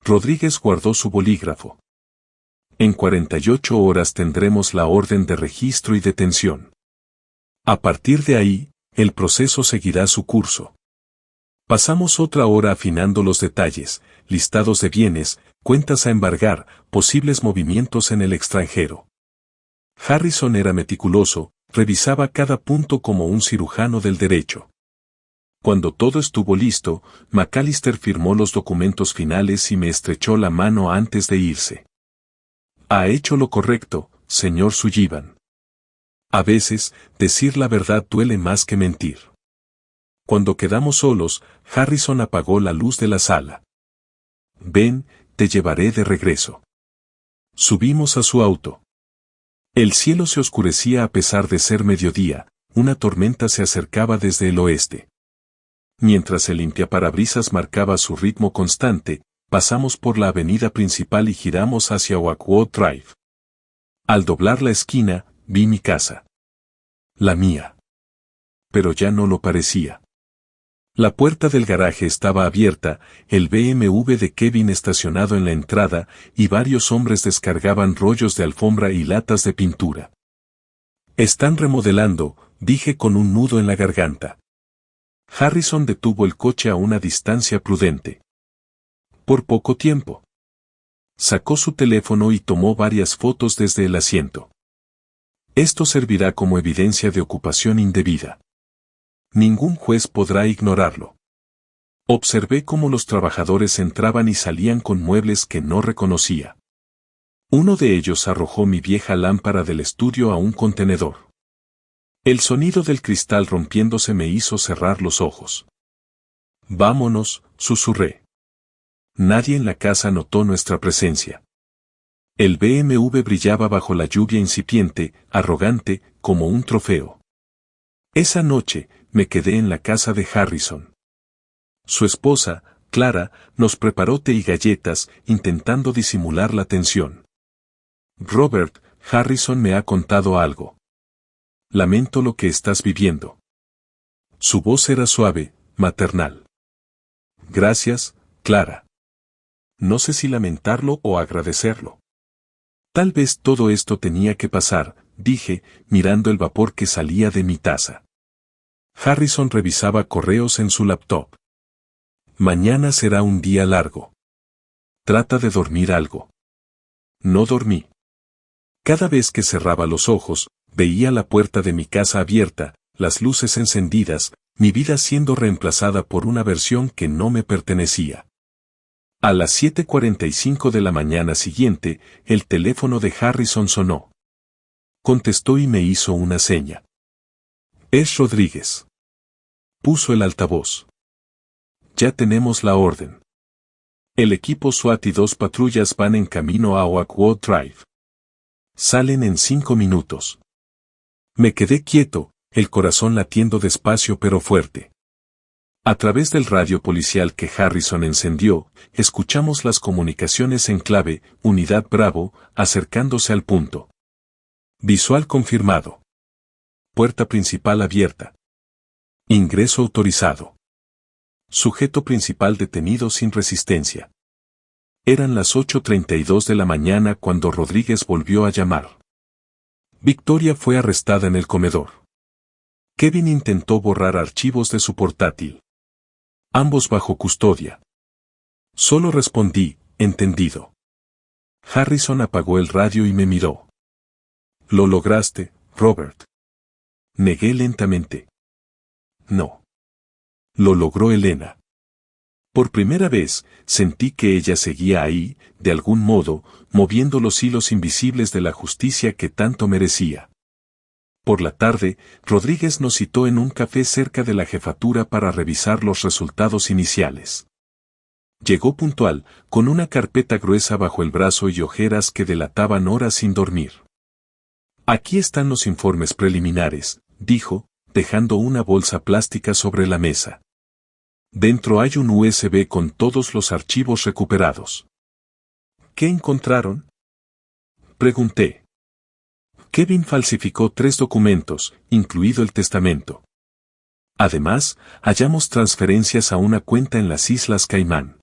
Rodríguez guardó su bolígrafo. En 48 horas tendremos la orden de registro y detención. A partir de ahí, el proceso seguirá su curso. Pasamos otra hora afinando los detalles, listados de bienes, cuentas a embargar, posibles movimientos en el extranjero. Harrison era meticuloso, revisaba cada punto como un cirujano del derecho. Cuando todo estuvo listo, McAllister firmó los documentos finales y me estrechó la mano antes de irse. Ha hecho lo correcto, señor Sullivan. A veces, decir la verdad duele más que mentir. Cuando quedamos solos, Harrison apagó la luz de la sala. Ven, te llevaré de regreso. Subimos a su auto. El cielo se oscurecía a pesar de ser mediodía, una tormenta se acercaba desde el oeste. Mientras el limpiaparabrisas marcaba su ritmo constante, pasamos por la avenida principal y giramos hacia Oakwood Drive. Al doblar la esquina, vi mi casa. La mía. Pero ya no lo parecía. La puerta del garaje estaba abierta, el BMW de Kevin estacionado en la entrada, y varios hombres descargaban rollos de alfombra y latas de pintura. Están remodelando, dije con un nudo en la garganta. Harrison detuvo el coche a una distancia prudente. Por poco tiempo. Sacó su teléfono y tomó varias fotos desde el asiento. Esto servirá como evidencia de ocupación indebida. Ningún juez podrá ignorarlo. Observé cómo los trabajadores entraban y salían con muebles que no reconocía. Uno de ellos arrojó mi vieja lámpara del estudio a un contenedor. El sonido del cristal rompiéndose me hizo cerrar los ojos. Vámonos, susurré. Nadie en la casa notó nuestra presencia. El BMW brillaba bajo la lluvia incipiente, arrogante, como un trofeo. Esa noche, me quedé en la casa de Harrison. Su esposa, Clara, nos preparó té y galletas, intentando disimular la tensión. Robert, Harrison me ha contado algo. Lamento lo que estás viviendo. Su voz era suave, maternal. Gracias, Clara. No sé si lamentarlo o agradecerlo. Tal vez todo esto tenía que pasar, dije, mirando el vapor que salía de mi taza. Harrison revisaba correos en su laptop. Mañana será un día largo. Trata de dormir algo. No dormí. Cada vez que cerraba los ojos, veía la puerta de mi casa abierta, las luces encendidas, mi vida siendo reemplazada por una versión que no me pertenecía. A las 7:45 de la mañana siguiente, el teléfono de Harrison sonó. Contestó y me hizo una seña. Es Rodríguez. Puso el altavoz. Ya tenemos la orden. El equipo SWAT y 2 patrullas van en camino a Oakwood Drive. Salen en 5 minutos. Me quedé quieto, el corazón latiendo despacio pero fuerte. A través del radio policial que Harrison encendió, escuchamos las comunicaciones en clave, Unidad Bravo, acercándose al punto. Visual confirmado. Puerta principal abierta. Ingreso autorizado. Sujeto principal detenido sin resistencia. Eran las 8:32 de la mañana cuando Rodríguez volvió a llamar. Victoria fue arrestada en el comedor. Kevin intentó borrar archivos de su portátil. Ambos bajo custodia. Solo respondí, entendido. Harrison apagó el radio y me miró. ¿Lo lograste, Robert? Negué lentamente. No. Lo logró Elena. Por primera vez, sentí que ella seguía ahí, de algún modo, moviendo los hilos invisibles de la justicia que tanto merecía. Por la tarde, Rodríguez nos citó en un café cerca de la jefatura para revisar los resultados iniciales. Llegó puntual, con una carpeta gruesa bajo el brazo y ojeras que delataban horas sin dormir. Aquí están los informes preliminares, dijo, dejando una bolsa plástica sobre la mesa. Dentro hay un USB con todos los archivos recuperados. ¿Qué encontraron? Pregunté. Kevin falsificó 3 documentos, incluido el testamento. Además, hallamos transferencias a una cuenta en las Islas Caimán.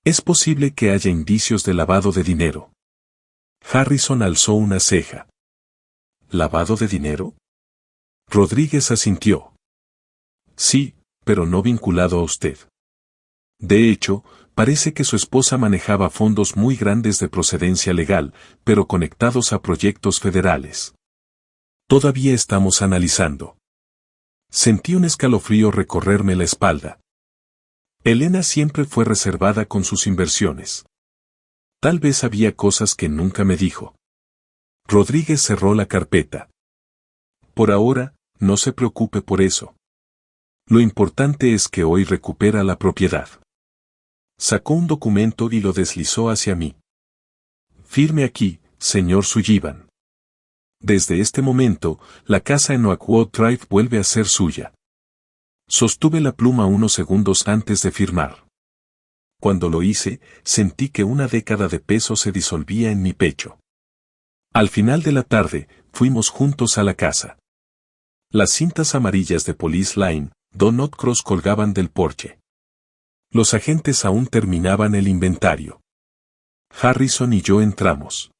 Es posible que haya indicios de lavado de dinero. Harrison alzó una ceja. ¿Lavado de dinero? Rodríguez asintió. Sí, pero no vinculado a usted. De hecho, parece que su esposa manejaba fondos muy grandes de procedencia legal, pero conectados a proyectos federales. Todavía estamos analizando. Sentí un escalofrío recorrerme la espalda. Elena siempre fue reservada con sus inversiones. Tal vez había cosas que nunca me dijo. Rodríguez cerró la carpeta. Por ahora, no se preocupe por eso. Lo importante es que hoy recupera la propiedad. Sacó un documento y lo deslizó hacia mí. Firme aquí, señor Sullivan. Desde este momento, la casa en Oakwood Drive vuelve a ser suya. Sostuve la pluma unos segundos antes de firmar. Cuando lo hice, sentí que una década de peso se disolvía en mi pecho. Al final de la tarde, fuimos juntos a la casa. Las cintas amarillas de Police Line, Do Not Cross colgaban del porche. Los agentes aún terminaban el inventario. Harrison y yo entramos.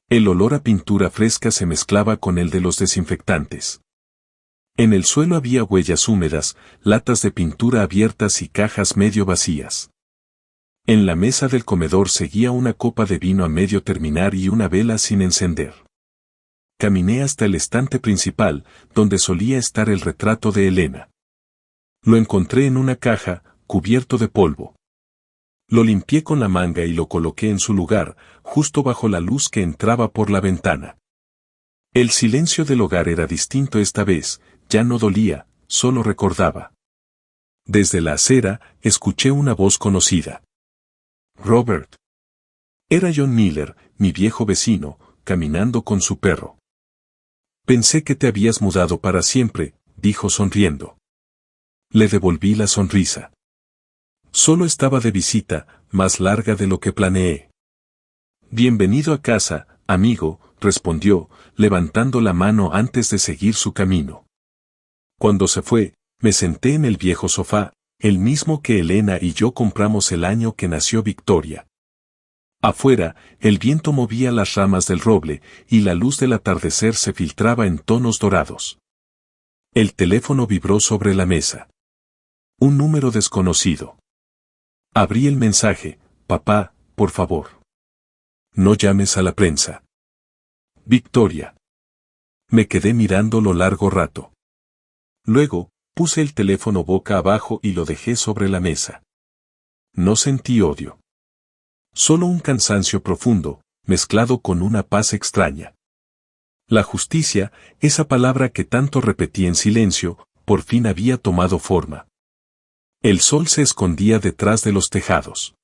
El olor a pintura fresca se mezclaba con el de los desinfectantes. En el suelo había huellas húmedas, latas de pintura abiertas y cajas medio vacías. En la mesa del comedor seguía una copa de vino a medio terminar y una vela sin encender. Caminé hasta el estante principal, donde solía estar el retrato de Elena. Lo encontré en una caja, cubierto de polvo. Lo limpié con la manga y lo coloqué en su lugar, justo bajo la luz que entraba por la ventana. El silencio del hogar era distinto esta vez, ya no dolía, solo recordaba. Desde la acera, escuché una voz conocida. Robert. Era John Miller, mi viejo vecino, caminando con su perro. Pensé que te habías mudado para siempre, dijo sonriendo. Le devolví la sonrisa. Solo estaba de visita, más larga de lo que planeé. Bienvenido a casa, amigo, respondió, levantando la mano antes de seguir su camino. Cuando se fue, me senté en el viejo sofá, el mismo que Elena y yo compramos el año que nació Victoria. Afuera, el viento movía las ramas del roble, y la luz del atardecer se filtraba en tonos dorados. El teléfono vibró sobre la mesa. Un número desconocido. Abrí el mensaje, papá, por favor. No llames a la prensa. Victoria. Me quedé mirándolo largo rato. Luego, puse el teléfono boca abajo y lo dejé sobre la mesa. No sentí odio. Solo un cansancio profundo, mezclado con una paz extraña. La justicia, esa palabra que tanto repetí en silencio, por fin había tomado forma. El sol se escondía detrás de los tejados.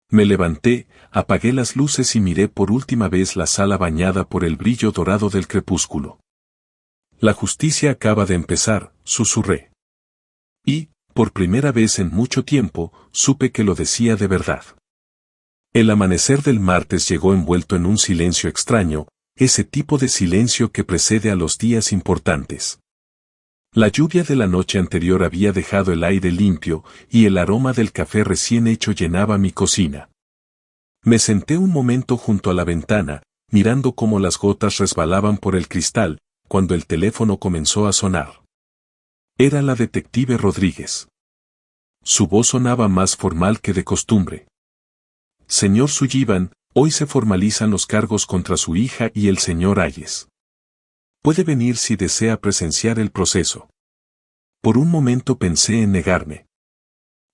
Me levanté, apagué las luces y miré por última vez la sala bañada por el brillo dorado del crepúsculo. La justicia acaba de empezar, susurré. Y, por primera vez en mucho tiempo, supe que lo decía de verdad. El amanecer del martes llegó envuelto en un silencio extraño, ese tipo de silencio que precede a los días importantes. La lluvia de la noche anterior había dejado el aire limpio y el aroma del café recién hecho llenaba mi cocina. Me senté un momento junto a la ventana, mirando cómo las gotas resbalaban por el cristal, cuando el teléfono comenzó a sonar. Era la detective Rodríguez. Su voz sonaba más formal que de costumbre. Señor Sullivan, hoy se formalizan los cargos contra su hija y el señor Hayes. Puede venir si desea presenciar el proceso. Por un momento pensé en negarme.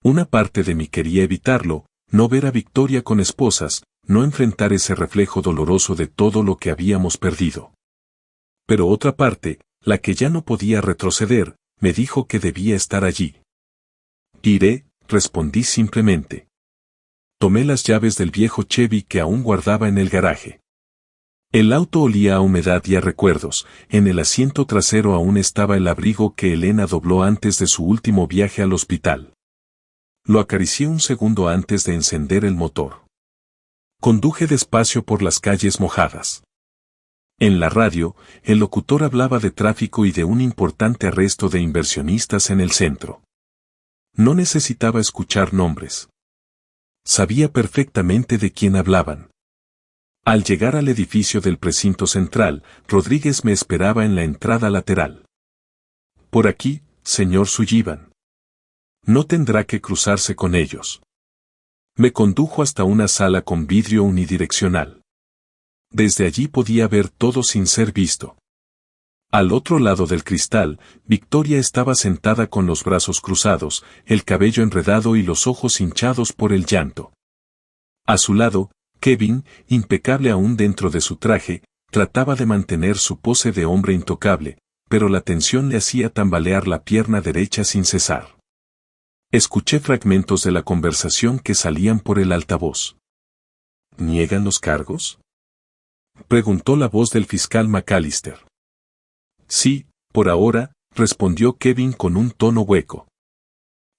Una parte de mí quería evitarlo, no ver a Victoria con esposas, no enfrentar ese reflejo doloroso de todo lo que habíamos perdido. Pero otra parte, la que ya no podía retroceder, me dijo que debía estar allí. Iré, respondí simplemente. Tomé las llaves del viejo Chevy que aún guardaba en el garaje. El auto olía a humedad y a recuerdos, en el asiento trasero aún estaba el abrigo que Elena dobló antes de su último viaje al hospital. Lo acaricié un segundo antes de encender el motor. Conduje despacio por las calles mojadas. En la radio, el locutor hablaba de tráfico y de un importante arresto de inversionistas en el centro. No necesitaba escuchar nombres. Sabía perfectamente de quién hablaban. Al llegar al edificio del precinto central, Rodríguez me esperaba en la entrada lateral. Por aquí, señor Sullivan. No tendrá que cruzarse con ellos. Me condujo hasta una sala con vidrio unidireccional. Desde allí podía ver todo sin ser visto. Al otro lado del cristal, Victoria estaba sentada con los brazos cruzados, el cabello enredado y los ojos hinchados por el llanto. A su lado, Kevin, impecable aún dentro de su traje, trataba de mantener su pose de hombre intocable, pero la tensión le hacía tambalear la pierna derecha sin cesar. Escuché fragmentos de la conversación que salían por el altavoz. ¿Niegan los cargos?, preguntó la voz del fiscal McAllister. Sí, por ahora, respondió Kevin con un tono hueco.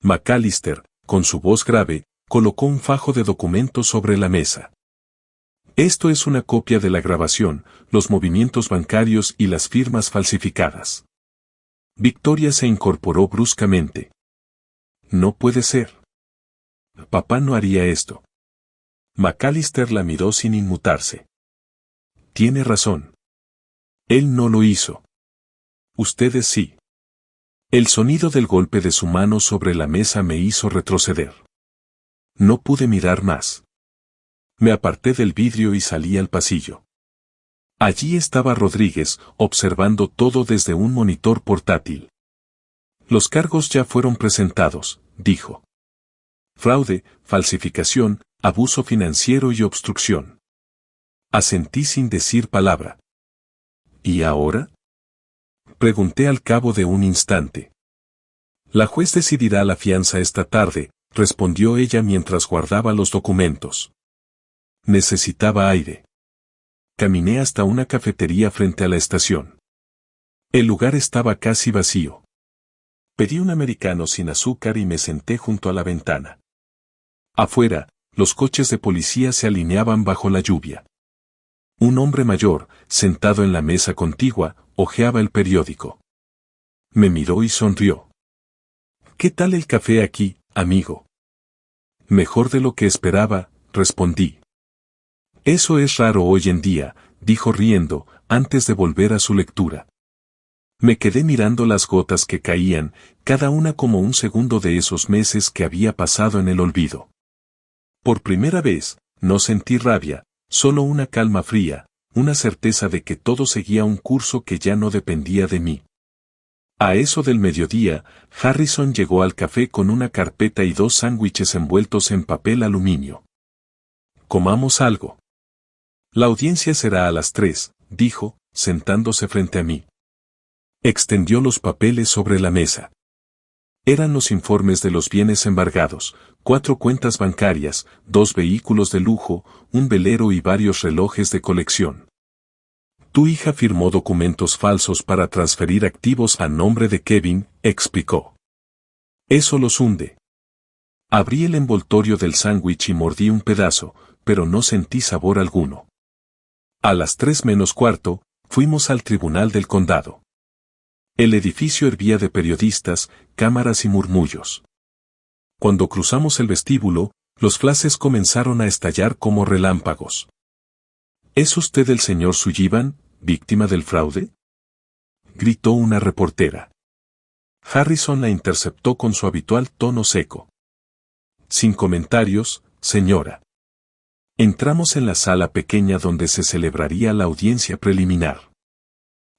McAllister, con su voz grave, colocó un fajo de documentos sobre la mesa. Esto es una copia de la grabación, los movimientos bancarios y las firmas falsificadas. Victoria se incorporó bruscamente. No puede ser. Papá no haría esto. McAllister la miró sin inmutarse. Tiene razón. Él no lo hizo. Ustedes sí. El sonido del golpe de su mano sobre la mesa me hizo retroceder. No pude mirar más. Me aparté del vidrio y salí al pasillo. Allí estaba Rodríguez, observando todo desde un monitor portátil. Los cargos ya fueron presentados, dijo. Fraude, falsificación, abuso financiero y obstrucción. Asentí sin decir palabra. ¿Y ahora?, pregunté al cabo de un instante. La juez decidirá la fianza esta tarde, respondió ella mientras guardaba los documentos. Necesitaba aire. Caminé hasta una cafetería frente a la estación. El lugar estaba casi vacío. Pedí un americano sin azúcar y me senté junto a la ventana. Afuera, los coches de policía se alineaban bajo la lluvia. Un hombre mayor, sentado en la mesa contigua, hojeaba el periódico. Me miró y sonrió. ¿Qué tal el café aquí, amigo? Mejor de lo que esperaba, respondí. Eso es raro hoy en día, dijo riendo, antes de volver a su lectura. Me quedé mirando las gotas que caían, cada una como un segundo de esos meses que había pasado en el olvido. Por primera vez, no sentí rabia, solo una calma fría, una certeza de que todo seguía un curso que ya no dependía de mí. A eso del mediodía, Harrison llegó al café con una carpeta y 2 sándwiches envueltos en papel aluminio. «Comamos algo. La audiencia será a las 3», dijo, sentándose frente a mí. Extendió los papeles sobre la mesa. Eran los informes de los bienes embargados, 4 cuentas bancarias, 2 vehículos de lujo, un velero y varios relojes de colección. «Tu hija firmó documentos falsos para transferir activos a nombre de Kevin», explicó. «Eso los hunde». Abrí el envoltorio del sándwich y mordí un pedazo, pero no sentí sabor alguno. A las 3:45, fuimos al tribunal del condado. El edificio hervía de periodistas, cámaras y murmullos. Cuando cruzamos el vestíbulo, los flashes comenzaron a estallar como relámpagos. «¿Es usted el señor Sullivan, víctima del fraude?», gritó una reportera. Harrison la interceptó con su habitual tono seco. «Sin comentarios, señora». Entramos en la sala pequeña donde se celebraría la audiencia preliminar.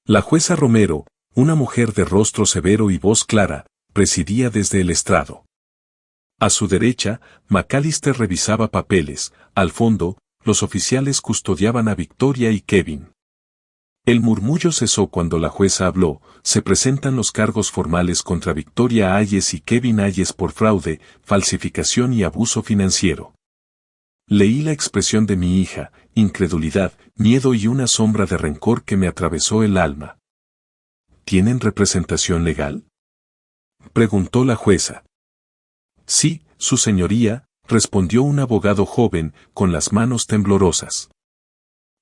La jueza Romero, una mujer de rostro severo y voz clara, presidía desde el estrado. A su derecha, McAllister revisaba papeles, al fondo, los oficiales custodiaban a Victoria y Kevin. El murmullo cesó cuando la jueza habló: «Se presentan los cargos formales contra Victoria Hayes y Kevin Hayes por fraude, falsificación y abuso financiero». Leí la expresión de mi hija, incredulidad, miedo y una sombra de rencor que me atravesó el alma. «¿Tienen representación legal?», preguntó la jueza. «Sí, su señoría», respondió un abogado joven, con las manos temblorosas.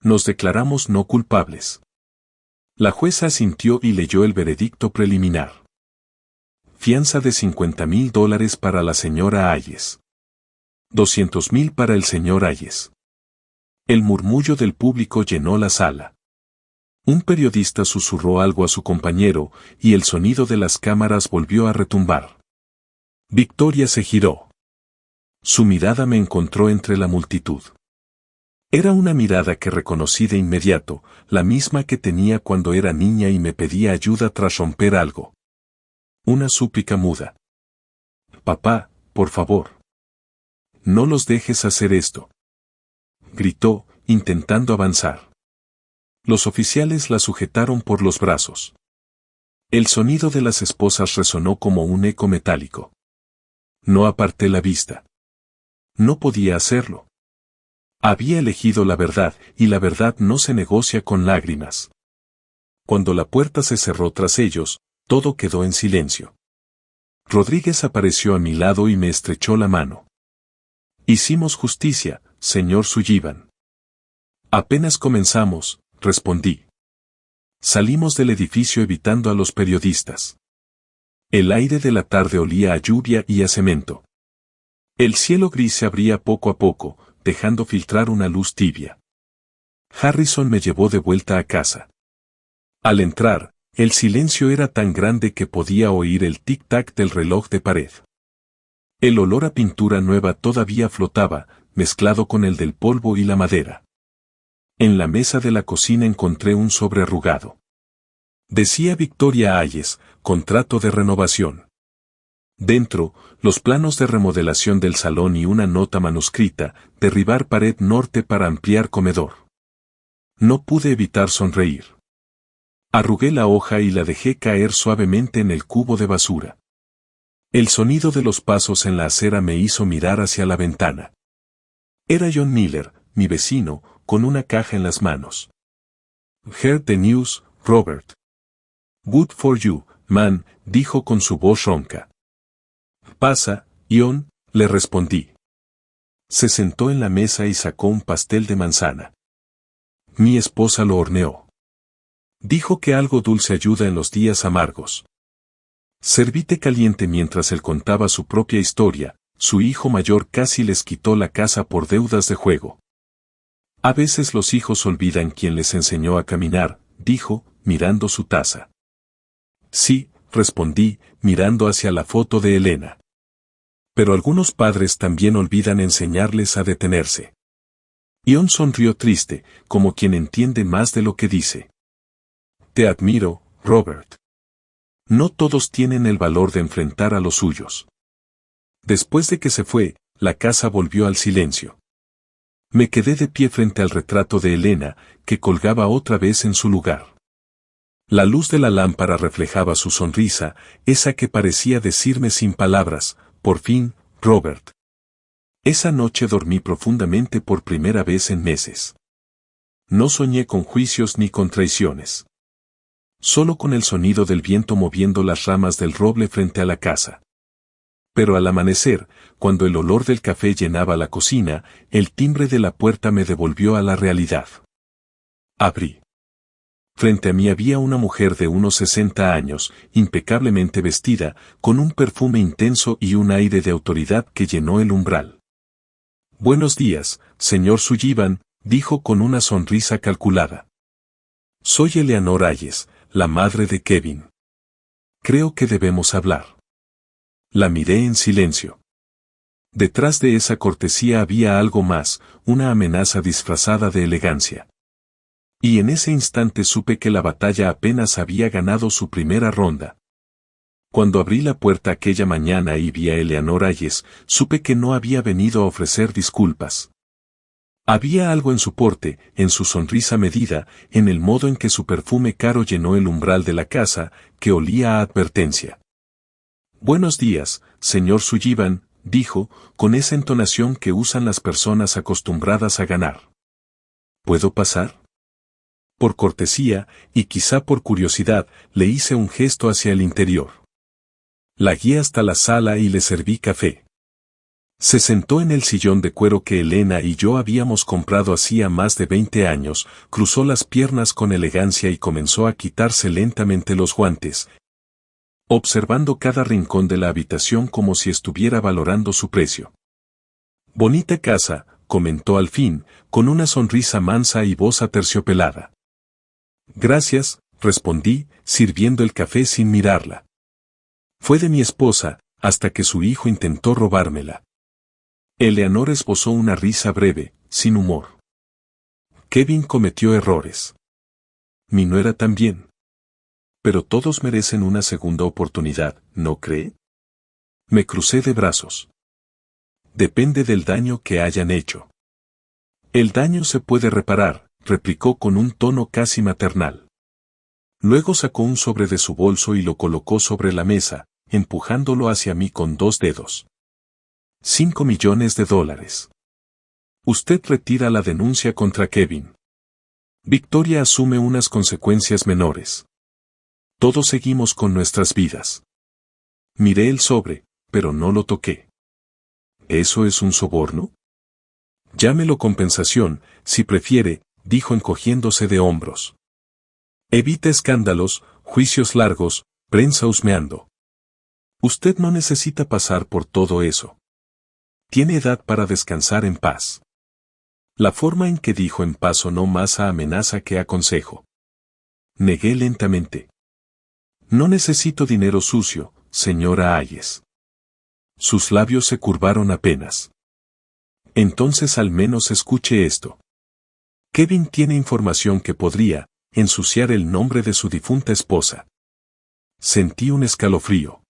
«Nos declaramos no culpables». La jueza asintió y leyó el veredicto preliminar. Fianza de $50,000 para la señora Hayes. $200,000 para el señor Hayes. El murmullo del público llenó la sala. Un periodista susurró algo a su compañero, y el sonido de las cámaras volvió a retumbar. Victoria se giró. Su mirada me encontró entre la multitud. Era una mirada que reconocí de inmediato, la misma que tenía cuando era niña y me pedía ayuda tras romper algo. Una súplica muda. «Papá, por favor. No los dejes hacer esto», gritó, intentando avanzar. Los oficiales la sujetaron por los brazos. El sonido de las esposas resonó como un eco metálico. No aparté la vista. No podía hacerlo. Había elegido la verdad, y la verdad no se negocia con lágrimas. Cuando la puerta se cerró tras ellos, todo quedó en silencio. Rodríguez apareció a mi lado y me estrechó la mano. «Hicimos justicia, señor Sullivan». «Apenas comenzamos», respondí. Salimos del edificio evitando a los periodistas. El aire de la tarde olía a lluvia y a cemento. El cielo gris se abría poco a poco, dejando filtrar una luz tibia. Harrison me llevó de vuelta a casa. Al entrar, el silencio era tan grande que podía oír el tic-tac del reloj de pared. El olor a pintura nueva todavía flotaba, mezclado con el del polvo y la madera. En la mesa de la cocina encontré un sobre arrugado. Decía Victoria Hayes, contrato de renovación. Dentro, los planos de remodelación del salón y una nota manuscrita, derribar pared norte para ampliar comedor. No pude evitar sonreír. Arrugué la hoja y la dejé caer suavemente en el cubo de basura. El sonido de los pasos en la acera me hizo mirar hacia la ventana. Era John Miller, mi vecino, con una caja en las manos. «Heard the news, Robert». «Good for you, man», dijo con su voz ronca. «Pasa, John», le respondí. Se sentó en la mesa y sacó un pastel de manzana. Mi esposa lo horneó. Dijo que algo dulce ayuda en los días amargos. Serví té caliente mientras él contaba su propia historia. Su hijo mayor casi les quitó la casa por deudas de juego. «A veces los hijos olvidan quién les enseñó a caminar», dijo, mirando su taza. «Sí», respondí, mirando hacia la foto de Elena. «Pero algunos padres también olvidan enseñarles a detenerse». Ion sonrió triste, como quien entiende más de lo que dice. «Te admiro, Robert. No todos tienen el valor de enfrentar a los suyos. Después de que se fue, la casa volvió al silencio. Me quedé de pie frente al retrato de Elena, que colgaba otra vez en su lugar. La luz de la lámpara reflejaba su sonrisa, esa que parecía decirme sin palabras, por fin, Robert. Esa noche dormí profundamente por primera vez en meses. No soñé con juicios ni con traiciones. Solo con el sonido del viento moviendo las ramas del roble frente a la casa. Pero al amanecer, cuando el olor del café llenaba la cocina, el timbre de la puerta me devolvió a la realidad. Abrí. Frente a mí había una mujer de unos 60 años, impecablemente vestida, con un perfume intenso y un aire de autoridad que llenó el umbral. Buenos días, señor Sullivan, dijo con una sonrisa calculada. Soy Eleanor Hayes, la madre de Kevin. Creo que debemos hablar. La miré en silencio. Detrás de esa cortesía había algo más, una amenaza disfrazada de elegancia. Y en ese instante supe que la batalla apenas había ganado su primera ronda. Cuando abrí la puerta aquella mañana y vi a Eleanor Hayes, supe que no había venido a ofrecer disculpas. Había algo en su porte, en su sonrisa medida, en el modo en que su perfume caro llenó el umbral de la casa, que olía a advertencia. Buenos días, señor Sullivan, dijo, con esa entonación que usan las personas acostumbradas a ganar. ¿Puedo pasar? Por cortesía, y quizá por curiosidad, le hice un gesto hacia el interior. La guié hasta la sala y le serví café. Se sentó en el sillón de cuero que Elena y yo habíamos comprado hacía más de 20 años, cruzó las piernas con elegancia y comenzó a quitarse lentamente los guantes, observando cada rincón de la habitación como si estuviera valorando su precio. Bonita casa, comentó al fin, con una sonrisa mansa y voz aterciopelada. Gracias, respondí, sirviendo el café sin mirarla. Fue de mi esposa, hasta que su hijo intentó robármela. Eleanor esbozó una risa breve, sin humor. Kevin cometió errores. Mi nuera también. Pero todos merecen una segunda oportunidad, ¿no cree? Me crucé de brazos. Depende del daño que hayan hecho. El daño se puede reparar, replicó con un tono casi maternal. Luego sacó un sobre de su bolso y lo colocó sobre la mesa, empujándolo hacia mí con 2 dedos. $5 millones. Usted retira la denuncia contra Kevin. Victoria asume unas consecuencias menores. Todos seguimos con nuestras vidas. Miré el sobre, pero no lo toqué. ¿Eso es un soborno? Llámelo compensación, si prefiere, dijo encogiéndose de hombros. Evita escándalos, juicios largos, prensa husmeando. Usted no necesita pasar por todo eso. Tiene edad para descansar en paz. La forma en que dijo en paz sonó más a amenaza que a consejo. Negué lentamente. No necesito dinero sucio, señora Hayes. Sus labios se curvaron apenas. Entonces al menos escuche esto. Kevin tiene información que podría ensuciar el nombre de su difunta esposa. Sentí un escalofrío.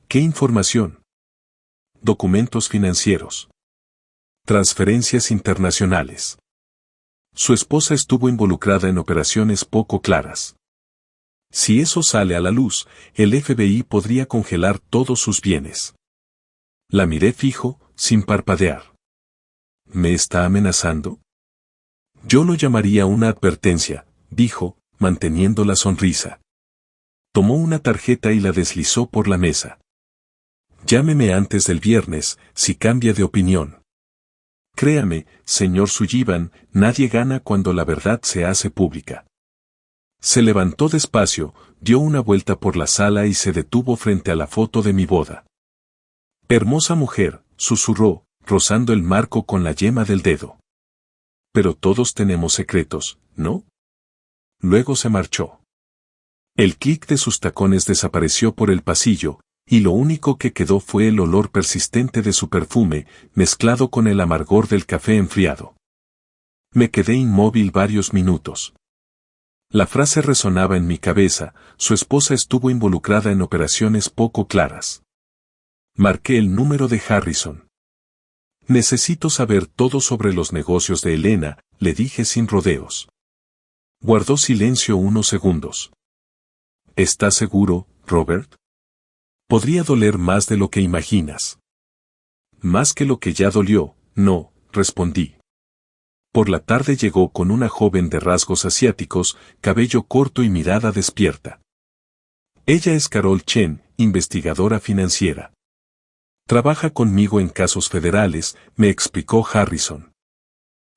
¿Qué información? Documentos financieros. Transferencias internacionales. Su esposa estuvo involucrada en operaciones poco claras. Si eso sale a la luz, el FBI podría congelar todos sus bienes. La miré fijo, sin parpadear. ¿Me está amenazando? Yo lo llamaría una advertencia, dijo, manteniendo la sonrisa. Tomó una tarjeta y la deslizó por la mesa. Llámeme antes del viernes, si cambia de opinión. Créame, señor Sullivan, nadie gana cuando la verdad se hace pública. Se levantó despacio, dio una vuelta por la sala y se detuvo frente a la foto de mi boda. Hermosa mujer, susurró, rozando el marco con la yema del dedo. Pero todos tenemos secretos, ¿no? Luego se marchó. El clic de sus tacones desapareció por el pasillo, y lo único que quedó fue el olor persistente de su perfume, mezclado con el amargor del café enfriado. Me quedé inmóvil varios minutos. La frase resonaba en mi cabeza, su esposa estuvo involucrada en operaciones poco claras. Marqué el número de Harrison. Necesito saber todo sobre los negocios de Elena, le dije sin rodeos. Guardó silencio unos segundos. ¿Estás seguro, Robert? Podría doler más de lo que imaginas. Más que lo que ya dolió, no, respondí. Por la tarde llegó con una joven de rasgos asiáticos, cabello corto y mirada despierta. Ella es Carol Chen, investigadora financiera. Trabaja conmigo en casos federales, me explicó Harrison.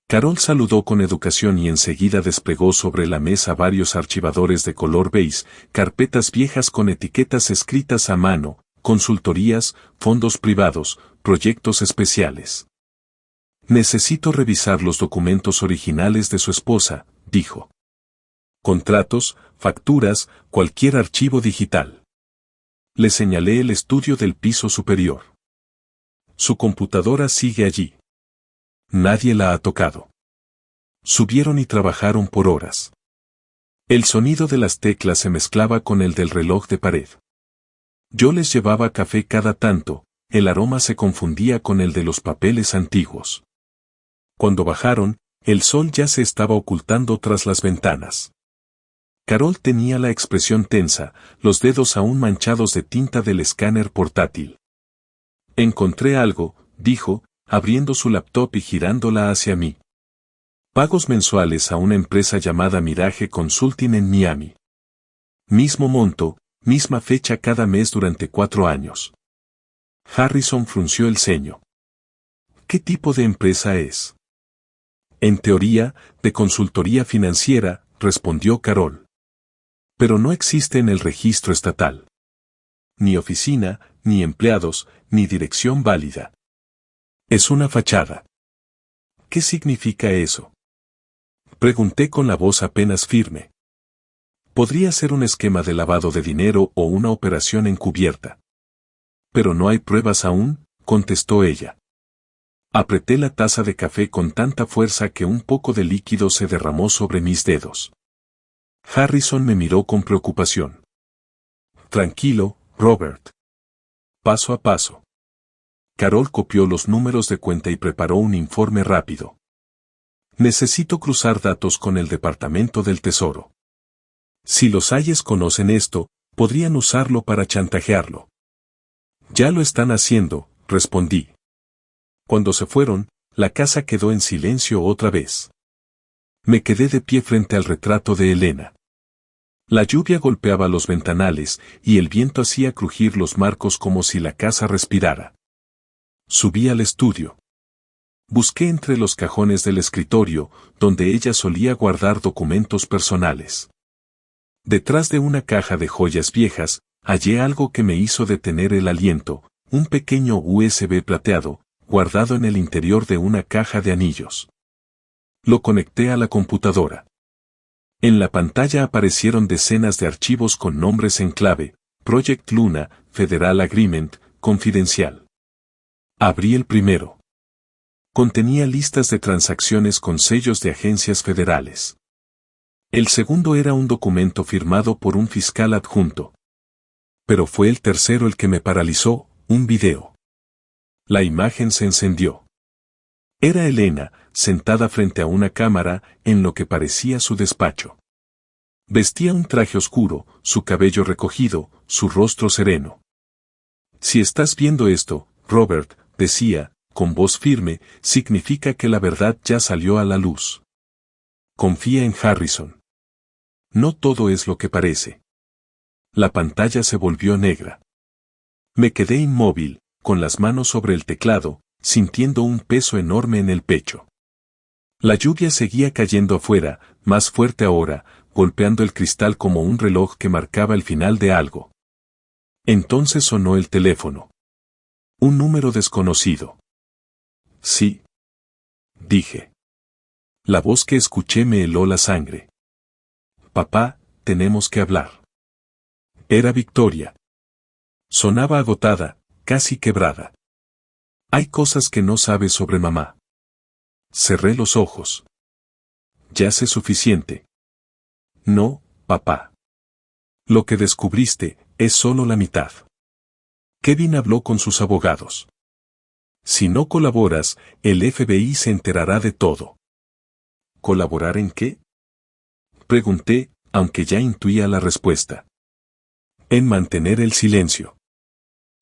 Carol saludó con educación y enseguida desplegó sobre la mesa varios archivadores de color beige, carpetas viejas con etiquetas escritas a mano, consultorías, fondos privados, proyectos especiales. Necesito revisar los documentos originales de su esposa, dijo. Contratos, facturas, cualquier archivo digital. Le señalé el estudio del piso superior. Su computadora sigue allí. Nadie la ha tocado. Subieron y trabajaron por horas. El sonido de las teclas se mezclaba con el del reloj de pared. Yo les llevaba café cada tanto, el aroma se confundía con el de los papeles antiguos. Cuando bajaron, el sol ya se estaba ocultando tras las ventanas. Carol tenía la expresión tensa, los dedos aún manchados de tinta del escáner portátil. Encontré algo, dijo, abriendo su laptop y girándola hacia mí. Pagos mensuales a una empresa llamada Mirage Consulting en Miami. Mismo monto, misma fecha cada mes durante 4 años. Harrison frunció el ceño. ¿Qué tipo de empresa es? En teoría, de consultoría financiera, respondió Carol. Pero no existe en el registro estatal. Ni oficina, ni empleados, ni dirección válida. Es una fachada. ¿Qué significa eso? Pregunté con la voz apenas firme. Podría ser un esquema de lavado de dinero o una operación encubierta. Pero no hay pruebas aún, contestó ella. Apreté la taza de café con tanta fuerza que un poco de líquido se derramó sobre mis dedos. Harrison me miró con preocupación. Tranquilo, Robert. Paso a paso. Carol copió los números de cuenta y preparó un informe rápido. Necesito cruzar datos con el Departamento del Tesoro. Si los Hayes conocen esto, podrían usarlo para chantajearlo. Ya lo están haciendo, respondí. Cuando se fueron, la casa quedó en silencio otra vez. Me quedé de pie frente al retrato de Elena. La lluvia golpeaba los ventanales y el viento hacía crujir los marcos como si la casa respirara. Subí al estudio. Busqué entre los cajones del escritorio, donde ella solía guardar documentos personales. Detrás de una caja de joyas viejas, hallé algo que me hizo detener el aliento, un pequeño USB plateado, guardado en el interior de una caja de anillos. Lo conecté a la computadora. En la pantalla aparecieron decenas de archivos con nombres en clave, Project Luna, Federal Agreement, Confidencial. Abrí el primero. Contenía listas de transacciones con sellos de agencias federales. El segundo era un documento firmado por un fiscal adjunto. Pero fue el tercero el que me paralizó, un video. La imagen se encendió. Era Elena, sentada frente a una cámara, en lo que parecía su despacho. Vestía un traje oscuro, su cabello recogido, su rostro sereno. Si estás viendo esto, Robert, decía, con voz firme, significa que la verdad ya salió a la luz. Confía en Harrison. No todo es lo que parece. La pantalla se volvió negra. Me quedé inmóvil, con las manos sobre el teclado, sintiendo un peso enorme en el pecho. La lluvia seguía cayendo afuera, más fuerte ahora, golpeando el cristal como un reloj que marcaba el final de algo. Entonces sonó el teléfono. Un número desconocido. Sí. Dije. La voz que escuché me heló la sangre. Papá, tenemos que hablar. Era Victoria. Sonaba agotada, casi quebrada. Hay cosas que no sabes sobre mamá. Cerré los ojos. Ya sé suficiente. No, papá. Lo que descubriste es solo la mitad. Kevin habló con sus abogados. Si no colaboras, el FBI se enterará de todo. ¿Colaborar en qué? Pregunté, aunque ya intuía la respuesta. En mantener el silencio.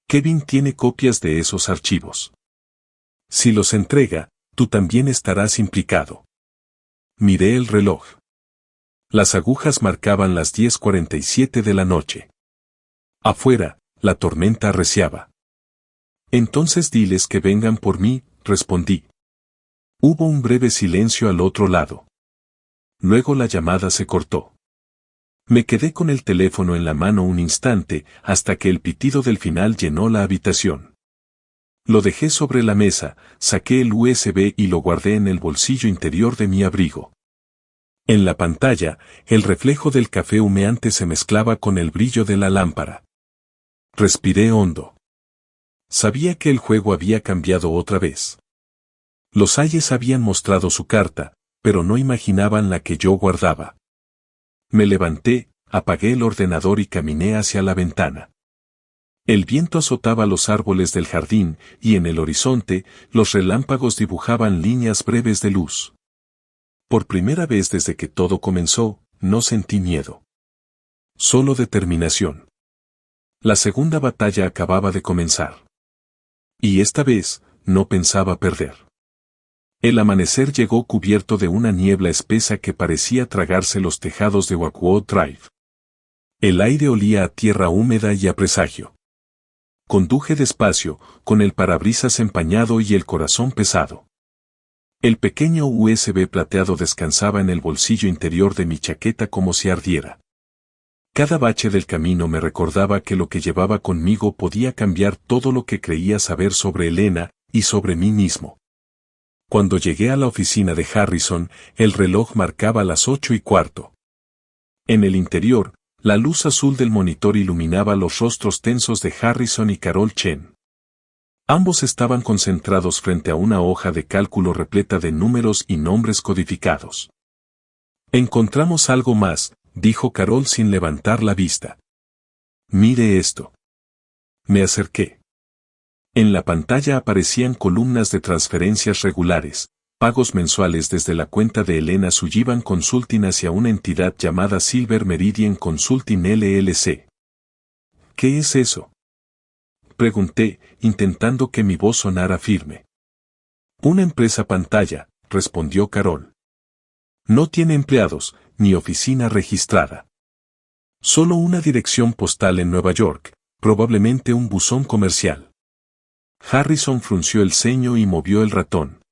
Kevin tiene copias de esos archivos. Si los entrega, tú también estarás implicado. Miré el reloj. Las agujas marcaban las 10:47 de la noche. Afuera, la tormenta arreciaba. Entonces diles que vengan por mí, respondí. Hubo un breve silencio al otro lado. Luego la llamada se cortó. Me quedé con el teléfono en la mano un instante hasta que el pitido del final llenó la habitación. Lo dejé sobre la mesa, saqué el USB y lo guardé en el bolsillo interior de mi abrigo. En la pantalla, el reflejo del café humeante se mezclaba con el brillo de la lámpara. Respiré hondo. Sabía que el juego había cambiado otra vez. Los Ayes habían mostrado su carta, pero no imaginaban la que yo guardaba. Me levanté, apagué el ordenador y caminé hacia la ventana. El viento azotaba los árboles del jardín y en el horizonte, los relámpagos dibujaban líneas breves de luz. Por primera vez desde que todo comenzó, no sentí miedo. Solo determinación. La segunda batalla acababa de comenzar. Y esta vez, no pensaba perder. El amanecer llegó cubierto de una niebla espesa que parecía tragarse los tejados de Oakwood Drive. El aire olía a tierra húmeda y a presagio. Conduje despacio, con el parabrisas empañado y el corazón pesado. El pequeño USB plateado descansaba en el bolsillo interior de mi chaqueta como si ardiera. Cada bache del camino me recordaba que lo que llevaba conmigo podía cambiar todo lo que creía saber sobre Elena y sobre mí mismo. Cuando llegué a la oficina de Harrison, el reloj marcaba las 8:15. En el interior, la luz azul del monitor iluminaba los rostros tensos de Harrison y Carol Chen. Ambos estaban concentrados frente a una hoja de cálculo repleta de números y nombres codificados. Encontramos algo más, dijo Carol sin levantar la vista. Mire esto. Me acerqué. En la pantalla aparecían columnas de transferencias regulares, pagos mensuales desde la cuenta de Elena Sullivan Consulting hacia una entidad llamada Silver Meridian Consulting LLC. ¿Qué es eso? Pregunté, intentando que mi voz sonara firme. Una empresa pantalla, respondió Carol. No tiene empleados, ni oficina registrada. Solo una dirección postal en Nueva York, probablemente un buzón comercial. Harrison frunció el ceño y movió el ratón.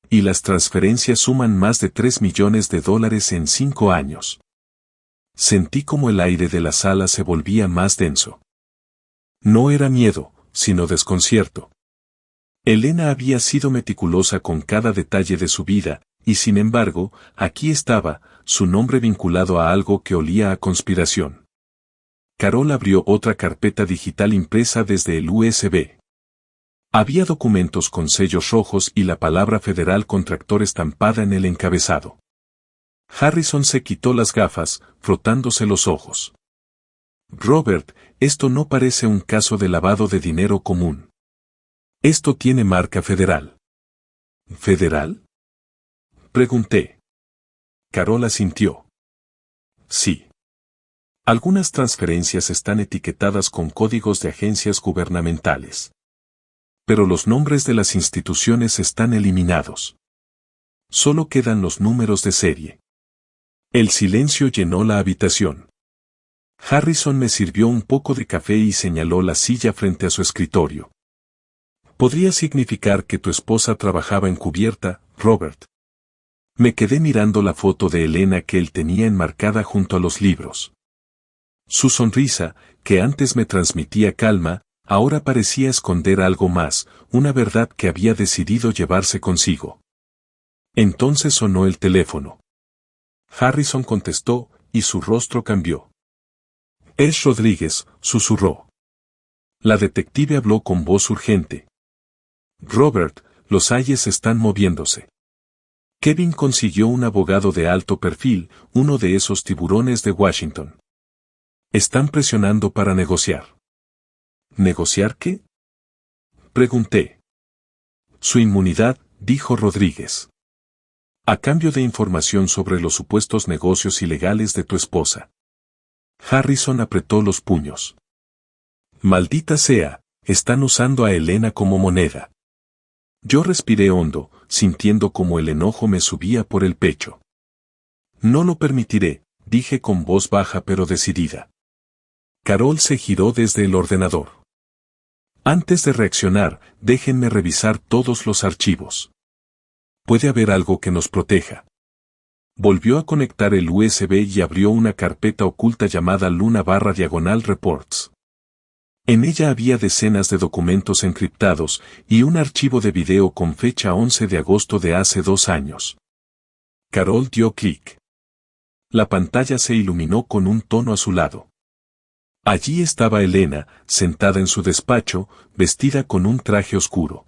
Y las transferencias suman más de $3 millones en 5 años. Sentí como el aire de la sala se volvía más denso. No era miedo, sino desconcierto. Elena había sido meticulosa con cada detalle de su vida, y sin embargo, aquí estaba, su nombre vinculado a algo que olía a conspiración. Carol abrió otra carpeta digital impresa desde el USB. Había documentos con sellos rojos y la palabra Federal Contractor estampada en el encabezado. Harrison se quitó las gafas, frotándose los ojos. Robert, esto no parece un caso de lavado de dinero común. Esto tiene marca federal. ¿Federal? Pregunté. Carol asintió. Sí. Algunas transferencias están etiquetadas con códigos de agencias gubernamentales. Pero los nombres de las instituciones están eliminados. Solo quedan los números de serie. El silencio llenó la habitación. Harrison me sirvió un poco de café y señaló la silla frente a su escritorio. Podría significar que tu esposa trabajaba encubierta, Robert. Me quedé mirando la foto de Elena que él tenía enmarcada junto a los libros. Su sonrisa, que antes me transmitía calma, ahora parecía esconder algo más, una verdad que había decidido llevarse consigo. Entonces sonó el teléfono. Harrison contestó, y su rostro cambió. Es Rodríguez, susurró. La detective habló con voz urgente. Robert, los Ayes están moviéndose. Kevin consiguió un abogado de alto perfil, uno de esos tiburones de Washington. Están presionando para negociar. ¿Negociar qué? Pregunté. Su inmunidad, dijo Rodríguez. A cambio de información sobre los supuestos negocios ilegales de tu esposa. Harrison apretó los puños. Maldita sea, están usando a Elena como moneda. Yo respiré hondo, sintiendo como el enojo me subía por el pecho. No lo permitiré, dije con voz baja pero decidida. Carol se giró desde el ordenador. Antes de reaccionar, déjenme revisar todos los archivos. Puede haber algo que nos proteja. Volvió a conectar el USB y abrió una carpeta oculta llamada Luna/Reports. En ella había decenas de documentos encriptados y un archivo de video con fecha 11 de agosto de hace 2 años. Carol dio clic. La pantalla se iluminó con un tono azulado. Allí estaba Elena, sentada en su despacho, vestida con un traje oscuro.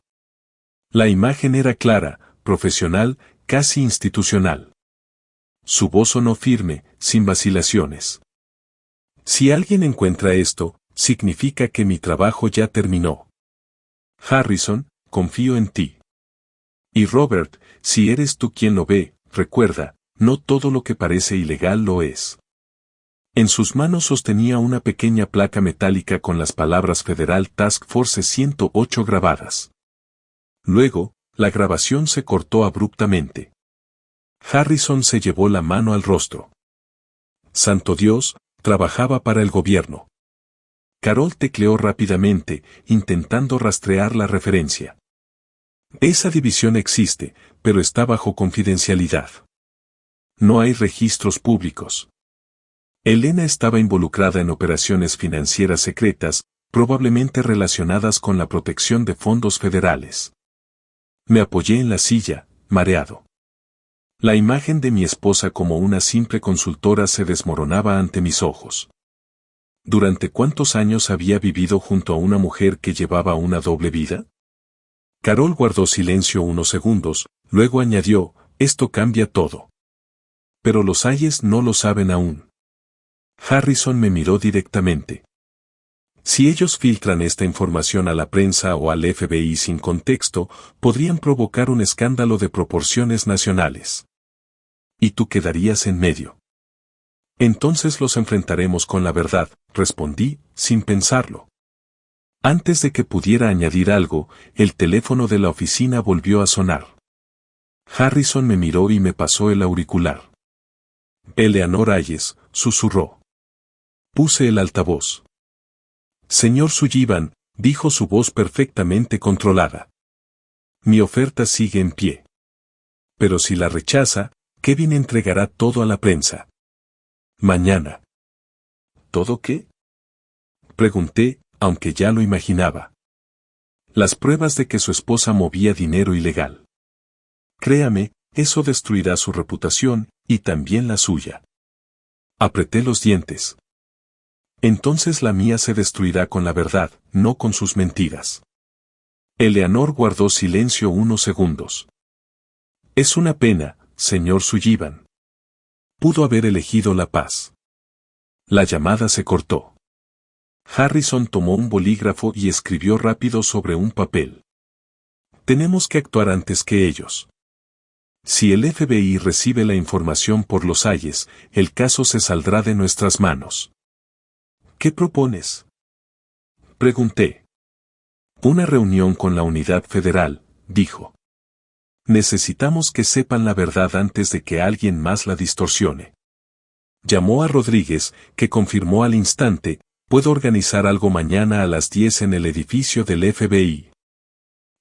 La imagen era clara, profesional, casi institucional. Su voz sonó firme, sin vacilaciones. Si alguien encuentra esto, significa que mi trabajo ya terminó. Harrison, confío en ti. Y Robert, si eres tú quien lo ve, recuerda, no todo lo que parece ilegal lo es. En sus manos sostenía una pequeña placa metálica con las palabras Federal Task Force 108 grabadas. Luego, la grabación se cortó abruptamente. Harrison se llevó la mano al rostro. Santo Dios, trabajaba para el gobierno. Carol tecleó rápidamente, intentando rastrear la referencia. Esa división existe, pero está bajo confidencialidad. No hay registros públicos. Elena estaba involucrada en operaciones financieras secretas, probablemente relacionadas con la protección de fondos federales. Me apoyé en la silla, mareado. La imagen de mi esposa como una simple consultora se desmoronaba ante mis ojos. ¿Durante cuántos años había vivido junto a una mujer que llevaba una doble vida? Carol guardó silencio unos segundos, luego añadió, esto cambia todo. Pero los Hayes no lo saben aún. Harrison me miró directamente. Si ellos filtran esta información a la prensa o al FBI sin contexto, podrían provocar un escándalo de proporciones nacionales. Y tú quedarías en medio. Entonces los enfrentaremos con la verdad, respondí, sin pensarlo. Antes de que pudiera añadir algo, el teléfono de la oficina volvió a sonar. Harrison me miró y me pasó el auricular. Eleanor Hayes, susurró. Puse el altavoz. Señor Sullivan, dijo su voz perfectamente controlada. Mi oferta sigue en pie. Pero si la rechaza, Kevin entregará todo a la prensa. Mañana. ¿Todo qué? Pregunté, aunque ya lo imaginaba. Las pruebas de que su esposa movía dinero ilegal. Créame, eso destruirá su reputación, y también la suya. Apreté los dientes. Entonces la mía se destruirá con la verdad, no con sus mentiras. Eleanor guardó silencio unos segundos. Es una pena, señor Sullivan. Pudo haber elegido la paz. La llamada se cortó. Harrison tomó un bolígrafo y escribió rápido sobre un papel. Tenemos que actuar antes que ellos. Si el FBI recibe la información por los Hayes, el caso se saldrá de nuestras manos. ¿Qué propones? Pregunté. Una reunión con la Unidad Federal, dijo. Necesitamos que sepan la verdad antes de que alguien más la distorsione. Llamó a Rodríguez, que confirmó al instante, puedo organizar algo mañana a las 10 en el edificio del FBI.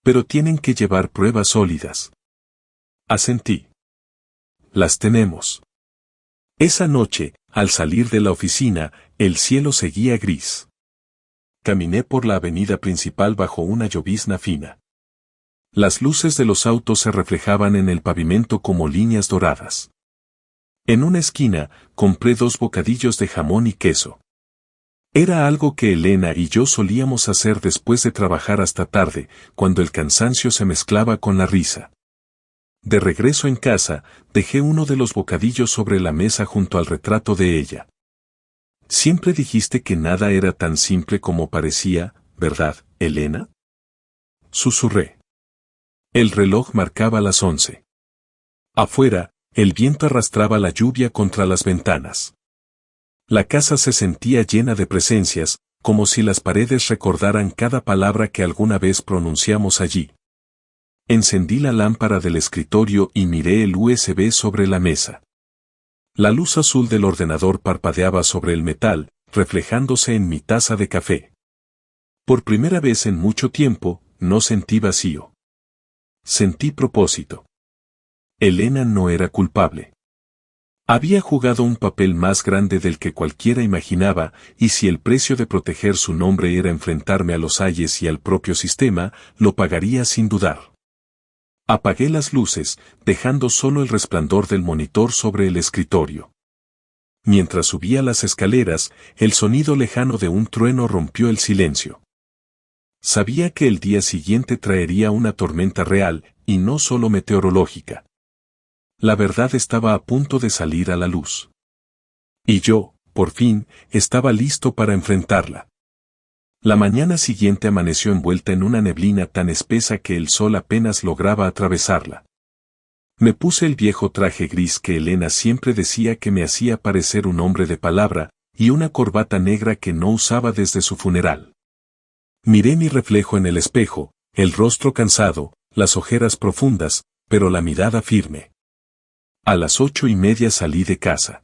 Pero tienen que llevar pruebas sólidas. Asentí. Las tenemos. Esa noche, al salir de la oficina, el cielo seguía gris. Caminé por la avenida principal bajo una llovizna fina. Las luces de los autos se reflejaban en el pavimento como líneas doradas. En una esquina, compré 2 bocadillos de jamón y queso. Era algo que Elena y yo solíamos hacer después de trabajar hasta tarde, cuando el cansancio se mezclaba con la risa. De regreso en casa, dejé uno de los bocadillos sobre la mesa junto al retrato de ella. Siempre dijiste que nada era tan simple como parecía, ¿verdad, Elena? Susurré. El reloj marcaba las 11. Afuera, el viento arrastraba la lluvia contra las ventanas. La casa se sentía llena de presencias, como si las paredes recordaran cada palabra que alguna vez pronunciamos allí. Encendí la lámpara del escritorio y miré el USB sobre la mesa. La luz azul del ordenador parpadeaba sobre el metal, reflejándose en mi taza de café. Por primera vez en mucho tiempo, no sentí vacío. Sentí propósito. Elena no era culpable. Había jugado un papel más grande del que cualquiera imaginaba, y si el precio de proteger su nombre era enfrentarme a los ayes y al propio sistema, lo pagaría sin dudar. Apagué las luces, dejando solo el resplandor del monitor sobre el escritorio. Mientras subía las escaleras, el sonido lejano de un trueno rompió el silencio. Sabía que el día siguiente traería una tormenta real, y no solo meteorológica. La verdad estaba a punto de salir a la luz. Y yo, por fin, estaba listo para enfrentarla. La mañana siguiente amaneció envuelta en una neblina tan espesa que el sol apenas lograba atravesarla. Me puse el viejo traje gris que Elena siempre decía que me hacía parecer un hombre de palabra, y una corbata negra que no usaba desde su funeral. Miré mi reflejo en el espejo, el rostro cansado, las ojeras profundas, pero la mirada firme. A las 8:30 salí de casa.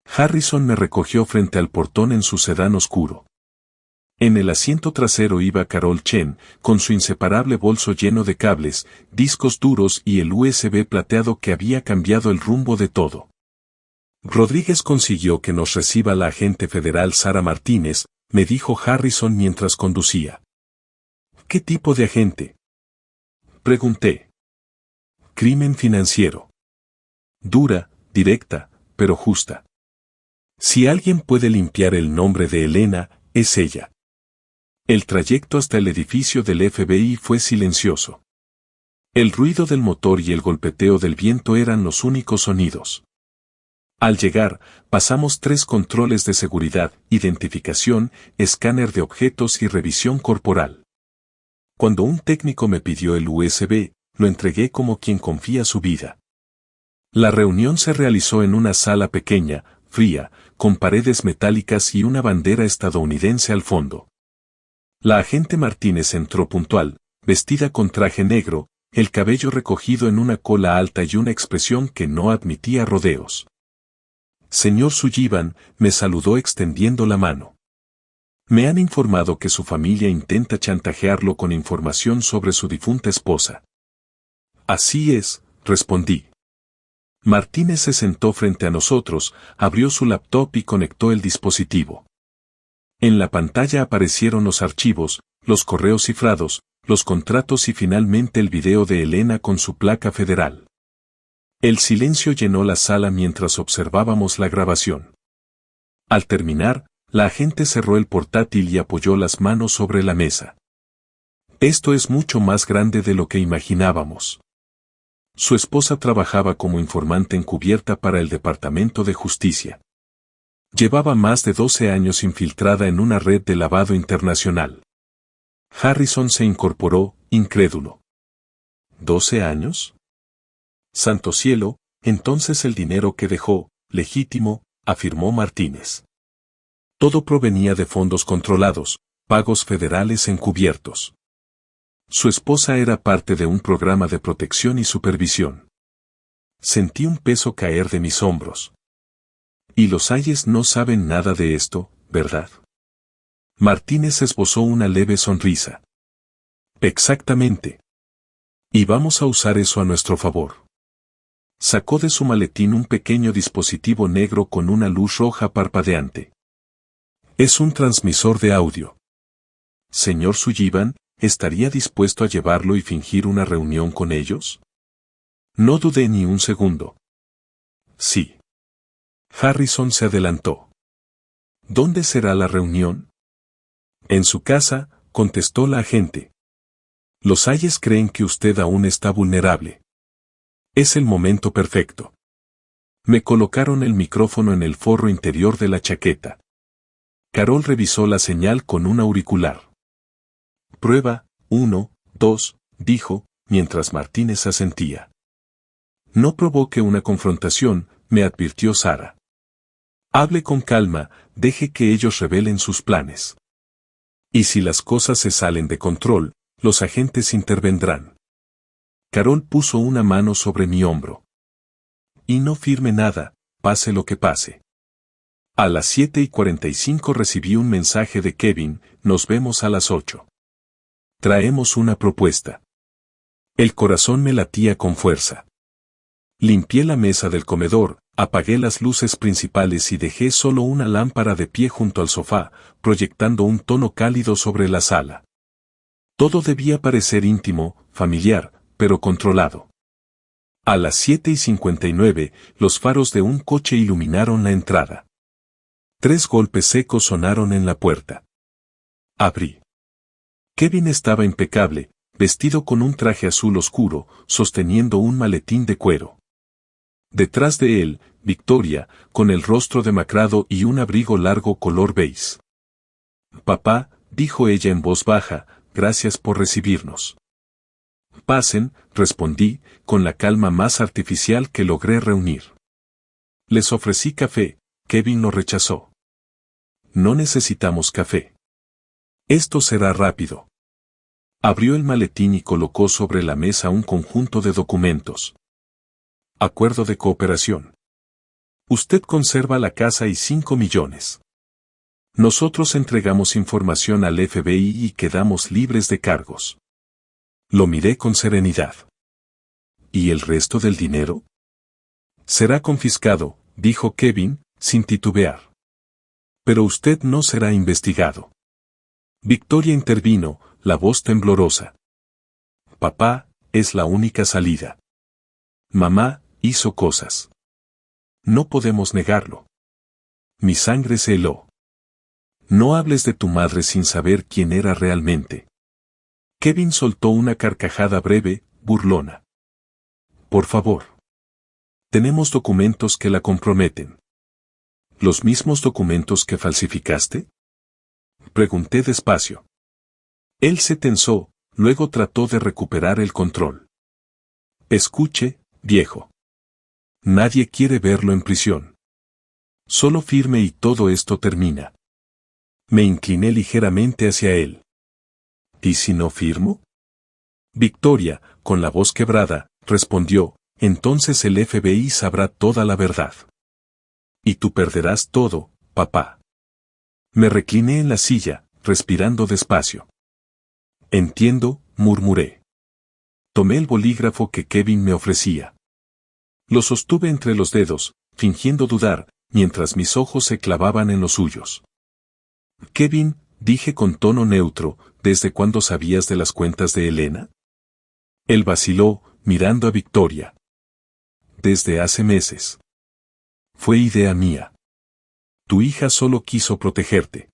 Harrison me recogió frente al portón en su sedán oscuro. En el asiento trasero iba Carol Chen, con su inseparable bolso lleno de cables, discos duros y el USB plateado que había cambiado el rumbo de todo. Rodríguez consiguió que nos reciba la agente federal Sara Martínez, me dijo Harrison mientras conducía. ¿Qué tipo de agente? Pregunté. Crimen financiero. Dura, directa, pero justa. Si alguien puede limpiar el nombre de Elena, es ella. El trayecto hasta el edificio del FBI fue silencioso. El ruido del motor y el golpeteo del viento eran los únicos sonidos. Al llegar, pasamos 3 controles de seguridad, identificación, escáner de objetos y revisión corporal. Cuando un técnico me pidió el USB, lo entregué como quien confía su vida. La reunión se realizó en una sala pequeña, fría, con paredes metálicas y una bandera estadounidense al fondo. La agente Martínez entró puntual, vestida con traje negro, el cabello recogido en una cola alta y una expresión que no admitía rodeos. Señor Sullivan, me saludó extendiendo la mano. Me han informado que su familia intenta chantajearlo con información sobre su difunta esposa. Así es, respondí. Martínez se sentó frente a nosotros, abrió su laptop y conectó el dispositivo. En la pantalla aparecieron los archivos, los correos cifrados, los contratos y finalmente el video de Elena con su placa federal. El silencio llenó la sala mientras observábamos la grabación. Al terminar, la agente cerró el portátil y apoyó las manos sobre la mesa. Esto es mucho más grande de lo que imaginábamos. Su esposa trabajaba como informante encubierta para el Departamento de Justicia. Llevaba más de 12 años infiltrada en una red de lavado internacional. Harrison se incorporó, incrédulo. ¿12 años? Santo cielo, entonces el dinero que dejó, legítimo, afirmó Martínez. Todo provenía de fondos controlados, pagos federales encubiertos. Su esposa era parte de un programa de protección y supervisión. Sentí un peso caer de mis hombros. Y los ayes no saben nada de esto, ¿verdad? Martínez esbozó una leve sonrisa. Exactamente. Y vamos a usar eso a nuestro favor. Sacó de su maletín un pequeño dispositivo negro con una luz roja parpadeante. Es un transmisor de audio. Señor Sullivan, ¿estaría dispuesto a llevarlo y fingir una reunión con ellos? No dudé ni un segundo. Sí. Harrison se adelantó. ¿Dónde será la reunión? En su casa, contestó la agente. Los ayes creen que usted aún está vulnerable. Es el momento perfecto. Me colocaron el micrófono en el forro interior de la chaqueta. Carol revisó la señal con un auricular. Prueba, 1, 2, dijo, mientras Martínez asentía. No provoque una confrontación, me advirtió Sara. Hable con calma, deje que ellos revelen sus planes. Y si las cosas se salen de control, los agentes intervendrán. Carol puso una mano sobre mi hombro. Y no firme nada, pase lo que pase. A las 7:45 recibí un mensaje de Kevin, nos vemos a las 8. Traemos una propuesta. El corazón me latía con fuerza. Limpié la mesa del comedor, apagué las luces principales y dejé solo una lámpara de pie junto al sofá, proyectando un tono cálido sobre la sala. Todo debía parecer íntimo, familiar, pero controlado. A las 7:59, los faros de un coche iluminaron la entrada. 3 golpes secos sonaron en la puerta. Abrí. Kevin estaba impecable, vestido con un traje azul oscuro, sosteniendo un maletín de cuero. Detrás de él, Victoria, con el rostro demacrado y un abrigo largo color beige. Papá, dijo ella en voz baja, gracias por recibirnos. Pasen, respondí, con la calma más artificial que logré reunir. Les ofrecí café, Kevin lo rechazó. No necesitamos café. Esto será rápido. Abrió el maletín y colocó sobre la mesa un conjunto de documentos. Acuerdo de cooperación. Usted conserva la casa y 5 millones. Nosotros entregamos información al FBI y quedamos libres de cargos. Lo miré con serenidad. ¿Y el resto del dinero? Será confiscado, dijo Kevin, sin titubear. Pero usted no será investigado. Victoria intervino, la voz temblorosa. Papá, es la única salida. Mamá, hizo cosas. No podemos negarlo. Mi sangre se heló. No hables de tu madre sin saber quién era realmente. Kevin soltó una carcajada breve, burlona. Por favor. Tenemos documentos que la comprometen. ¿Los mismos documentos que falsificaste? Pregunté despacio. Él se tensó, luego trató de recuperar el control. Escuche, viejo. Nadie quiere verlo en prisión. Solo firme y todo esto termina. Me incliné ligeramente hacia él. ¿Y si no firmo? Victoria, con la voz quebrada, respondió, entonces el FBI sabrá toda la verdad. Y tú perderás todo, papá. Me recliné en la silla, respirando despacio. Entiendo, murmuré. Tomé el bolígrafo que Kevin me ofrecía. Lo sostuve entre los dedos, fingiendo dudar, mientras mis ojos se clavaban en los suyos. Kevin, dije con tono neutro, ¿desde cuándo sabías de las cuentas de Elena? Él vaciló, mirando a Victoria. Desde hace meses. Fue idea mía. Tu hija solo quiso protegerte.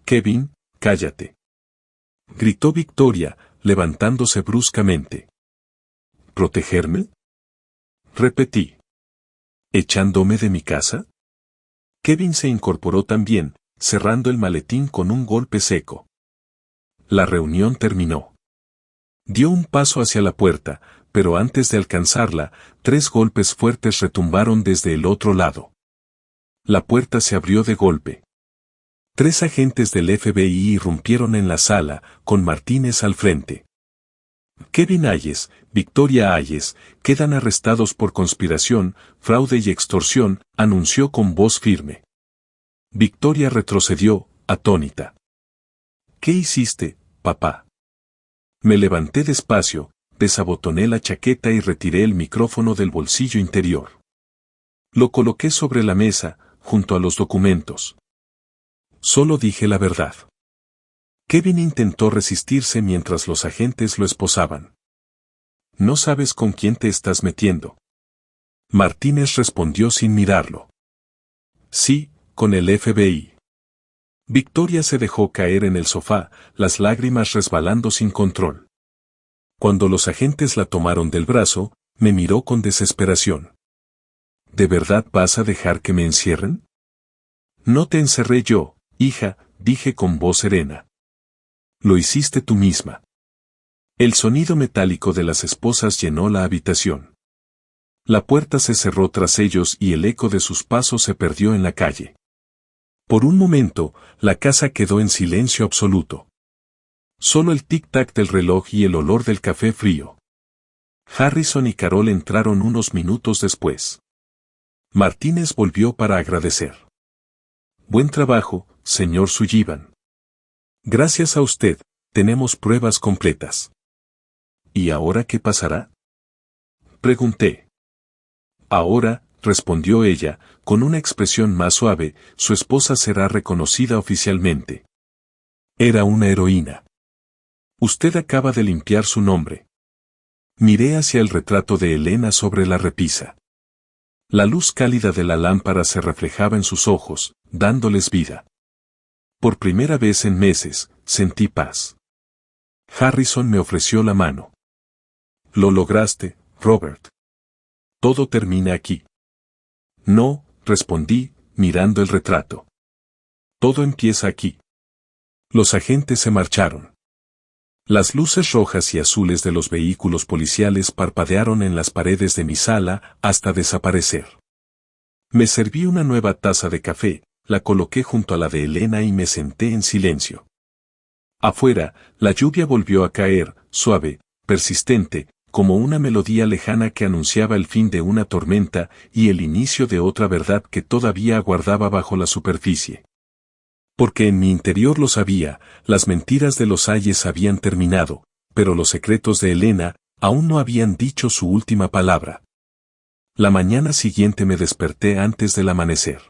Kevin, cállate. Gritó Victoria, levantándose bruscamente. ¿Protegerme? Repetí. ¿Echándome de mi casa? Kevin se incorporó también, cerrando el maletín con un golpe seco. La reunión terminó. Dio un paso hacia la puerta, pero antes de alcanzarla, 3 golpes fuertes retumbaron desde el otro lado. La puerta se abrió de golpe. 3 agentes del FBI irrumpieron en la sala, con Martínez al frente. Kevin Hayes, Victoria Hayes, quedan arrestados por conspiración, fraude y extorsión, anunció con voz firme. Victoria retrocedió, atónita. ¿Qué hiciste, papá? Me levanté despacio, desabotoné la chaqueta y retiré el micrófono del bolsillo interior. Lo coloqué sobre la mesa, junto a los documentos. Solo dije la verdad. Kevin intentó resistirse mientras los agentes lo esposaban. No sabes con quién te estás metiendo. Martínez respondió sin mirarlo. Sí, con el FBI. Victoria se dejó caer en el sofá, las lágrimas resbalando sin control. Cuando los agentes la tomaron del brazo, Me miró con desesperación. ¿De verdad vas a dejar que me encierren? No te encerré yo, hija, dije con voz serena. Lo hiciste tú misma. El sonido metálico de las esposas llenó la habitación. La puerta se cerró tras ellos y el eco de sus pasos se perdió en la calle. Por un momento, la casa quedó en silencio absoluto. Solo el tic-tac del reloj y el olor del café frío. Harrison y Carol entraron unos minutos después. Martínez volvió para agradecer. Buen trabajo, señor Sullivan. Gracias a usted, tenemos pruebas completas. ¿Y ahora qué pasará? Pregunté. Ahora, respondió ella, con una expresión más suave, su esposa será reconocida oficialmente. Era una heroína. Usted acaba de limpiar su nombre. Miré hacia el retrato de Elena sobre la repisa. La luz cálida de la lámpara se reflejaba en sus ojos, dándoles vida. Por primera vez en meses, sentí paz. Harrison me ofreció la mano. Lo lograste, Robert. Todo termina aquí. No, respondí, mirando el retrato. Todo empieza aquí. Los agentes se marcharon. Las luces rojas y azules de los vehículos policiales parpadearon en las paredes de mi sala hasta desaparecer. Me serví una nueva taza de café, la coloqué junto a la de Elena y me senté en silencio. Afuera, la lluvia volvió a caer, suave, persistente, como una melodía lejana que anunciaba el fin de una tormenta y el inicio de otra verdad que todavía aguardaba bajo la superficie. Porque en mi interior lo sabía, las mentiras de los Ayes habían terminado, pero los secretos de Elena aún no habían dicho su última palabra. La mañana siguiente me desperté antes del amanecer.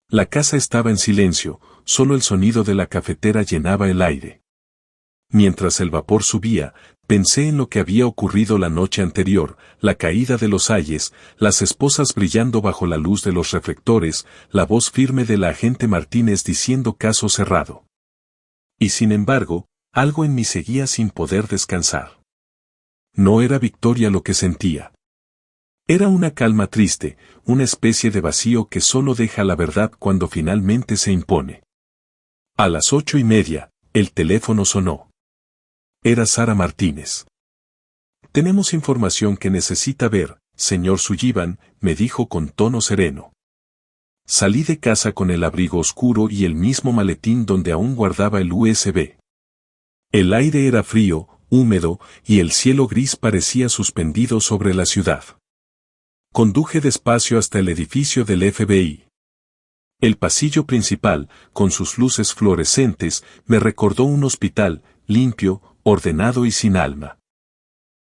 La casa estaba en silencio, solo el sonido de la cafetera llenaba el aire. Mientras el vapor subía, pensé en lo que había ocurrido la noche anterior, la caída de los Ayes, las esposas brillando bajo la luz de los reflectores, la voz firme de la agente Martínez diciendo caso cerrado. Y sin embargo, algo en mí seguía sin poder descansar. No era victoria lo que sentía. Era una calma triste, una especie de vacío que solo deja la verdad cuando finalmente se impone. A las 8:30, el teléfono sonó. Era Sara Martínez. Tenemos información que necesita ver, señor Sullivan, me dijo con tono sereno. Salí de casa con el abrigo oscuro y el mismo maletín donde aún guardaba el USB. El aire era frío, húmedo, y el cielo gris parecía suspendido sobre la ciudad. Conduje despacio hasta el edificio del FBI. El pasillo principal, con sus luces fluorescentes, me recordó un hospital, limpio, ordenado y sin alma.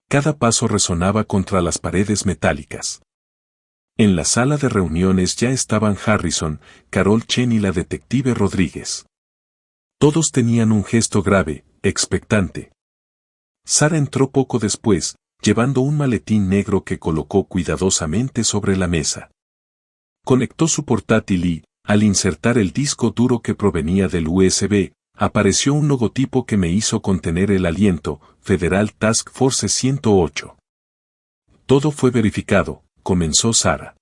Cada paso resonaba contra las paredes metálicas. En la sala de reuniones ya estaban Harrison, Carol Chen y la detective Rodríguez. Todos tenían un gesto grave, expectante. Sara entró poco después, llevando un maletín negro que colocó cuidadosamente sobre la mesa. Conectó su portátil y, al insertar el disco duro que provenía del USB, apareció un logotipo que me hizo contener el aliento, Federal Task Force 108. Todo fue verificado, comenzó Sara.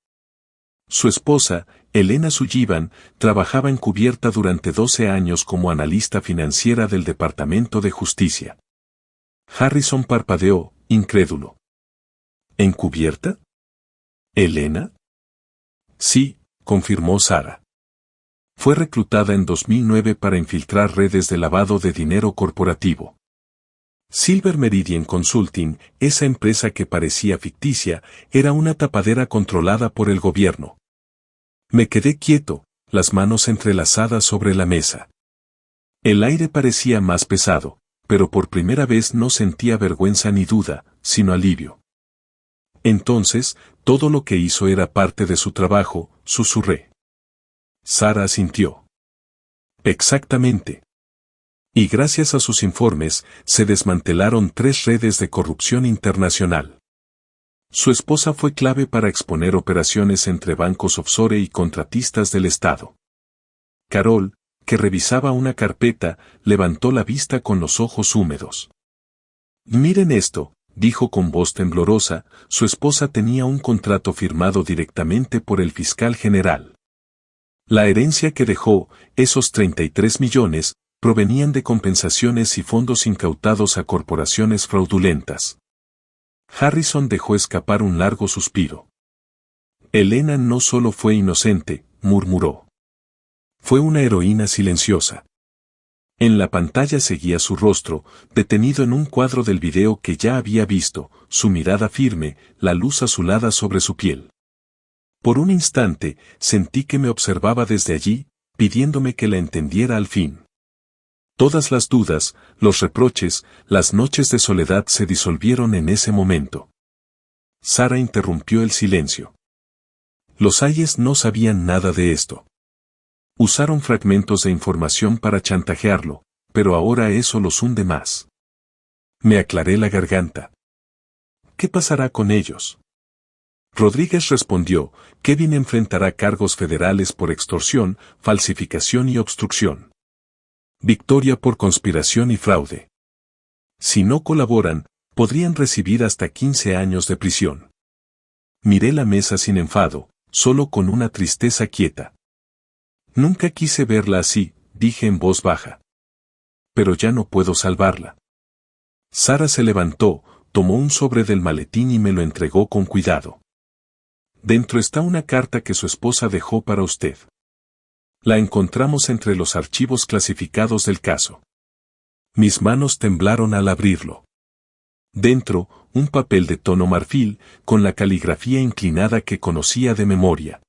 Su esposa, Elena Sullivan, trabajaba encubierta durante 12 años como analista financiera del Departamento de Justicia. Harrison parpadeó, incrédulo. ¿Encubierta? ¿Elena? Sí, confirmó Sara. Fue reclutada en 2009 para infiltrar redes de lavado de dinero corporativo. Silver Meridian Consulting, esa empresa que parecía ficticia, era una tapadera controlada por el gobierno. Me quedé quieto, las manos entrelazadas sobre la mesa. El aire parecía más pesado, pero por primera vez no sentía vergüenza ni duda, sino alivio. Entonces, todo lo que hizo era parte de su trabajo, susurré. Sara asintió. Exactamente. Y gracias a sus informes, se desmantelaron 3 redes de corrupción internacional. Su esposa fue clave para exponer operaciones entre bancos offshore y contratistas del Estado. Carol, que revisaba una carpeta, levantó la vista con los ojos húmedos. Miren esto, dijo con voz temblorosa, su esposa tenía un contrato firmado directamente por el fiscal general. La herencia que dejó, esos 33 millones, provenían de compensaciones y fondos incautados a corporaciones fraudulentas. Harrison dejó escapar un largo suspiro. Elena no solo fue inocente, murmuró. Fue una heroína silenciosa. En la pantalla seguía su rostro, detenido en un cuadro del video que ya había visto, su mirada firme, la luz azulada sobre su piel. Por un instante, sentí que me observaba desde allí, pidiéndome que la entendiera al fin. Todas las dudas, los reproches, las noches de soledad se disolvieron en ese momento. Sara interrumpió el silencio. Los Hayes no sabían nada de esto. Usaron fragmentos de información para chantajearlo, pero ahora eso los hunde más. Me aclaré la garganta. ¿Qué pasará con ellos? Rodríguez respondió, Kevin enfrentará cargos federales por extorsión, falsificación y obstrucción. Victoria por conspiración y fraude. Si no colaboran, podrían recibir hasta 15 años de prisión. Miré la mesa sin enfado, solo con una tristeza quieta. Nunca quise verla así, dije en voz baja. Pero ya no puedo salvarla. Sara se levantó, tomó un sobre del maletín y me lo entregó con cuidado. Dentro está una carta que su esposa dejó para usted. La encontramos entre los archivos clasificados del caso. Mis manos temblaron al abrirlo. Dentro, un papel de tono marfil, con la caligrafía inclinada que conocía de memoria.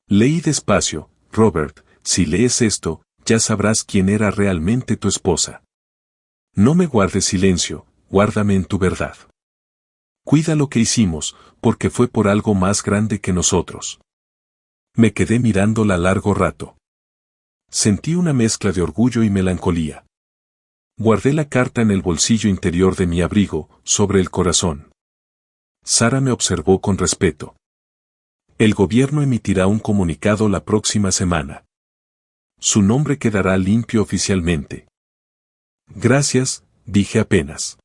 Leí despacio, Robert, si lees esto, ya sabrás quién era realmente tu esposa. No me guardes silencio, guárdame en tu verdad. Cuida lo que hicimos, porque fue por algo más grande que nosotros. Me quedé mirándola largo rato. Sentí una mezcla de orgullo y melancolía. Guardé la carta en el bolsillo interior de mi abrigo, sobre el corazón. Sara me observó con respeto. El gobierno emitirá un comunicado la próxima semana. Su nombre quedará limpio oficialmente. Gracias, dije apenas.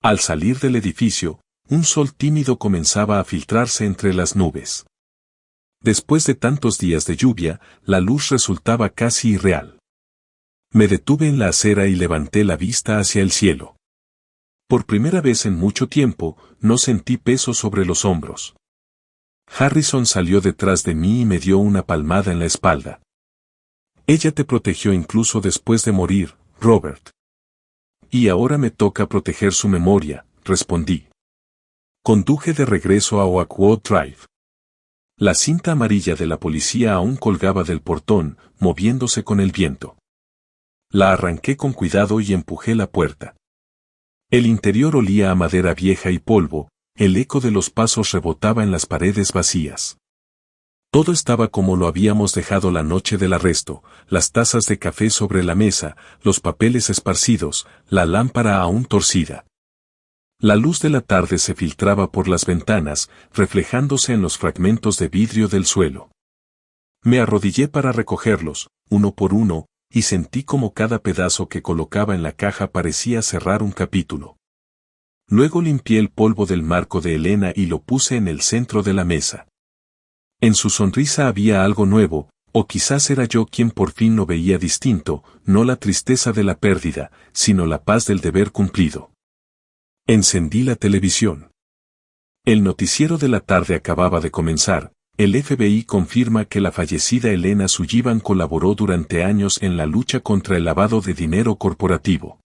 Al salir del edificio, un sol tímido comenzaba a filtrarse entre las nubes. Después de tantos días de lluvia, la luz resultaba casi irreal. Me detuve en la acera y levanté la vista hacia el cielo. Por primera vez en mucho tiempo, no sentí peso sobre los hombros. Harrison salió detrás de mí y me dio una palmada en la espalda. Ella te protegió incluso después de morir, Robert. Y ahora me toca proteger su memoria, respondí. Conduje de regreso a Oakwood Drive. La cinta amarilla de la policía aún colgaba del portón, moviéndose con el viento. La arranqué con cuidado y empujé la puerta. El interior olía a madera vieja y polvo, el eco de los pasos rebotaba en las paredes vacías. Todo estaba como lo habíamos dejado la noche del arresto, las tazas de café sobre la mesa, los papeles esparcidos, la lámpara aún torcida. La luz de la tarde se filtraba por las ventanas, reflejándose en los fragmentos de vidrio del suelo. Me arrodillé para recogerlos, uno por uno, y sentí como cada pedazo que colocaba en la caja parecía cerrar un capítulo. Luego limpié el polvo del marco de Elena y lo puse en el centro de la mesa. En su sonrisa había algo nuevo, o quizás era yo quien por fin lo veía distinto, no la tristeza de la pérdida, sino la paz del deber cumplido. Encendí la televisión. El noticiero de la tarde acababa de comenzar. El FBI confirma que la fallecida Elena Sullivan colaboró durante años en la lucha contra el lavado de dinero corporativo.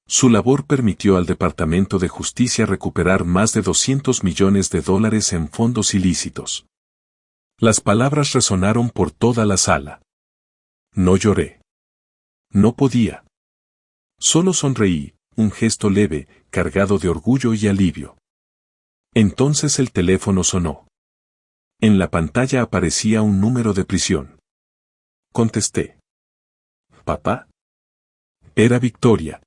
Su labor permitió al Departamento de Justicia recuperar más de $200 millones en fondos ilícitos. Las palabras resonaron por toda la sala. No lloré. No podía. Solo sonreí, un gesto leve, cargado de orgullo y alivio. Entonces el teléfono sonó. En la pantalla aparecía un número de prisión. Contesté. ¿Papá? Era Victoria.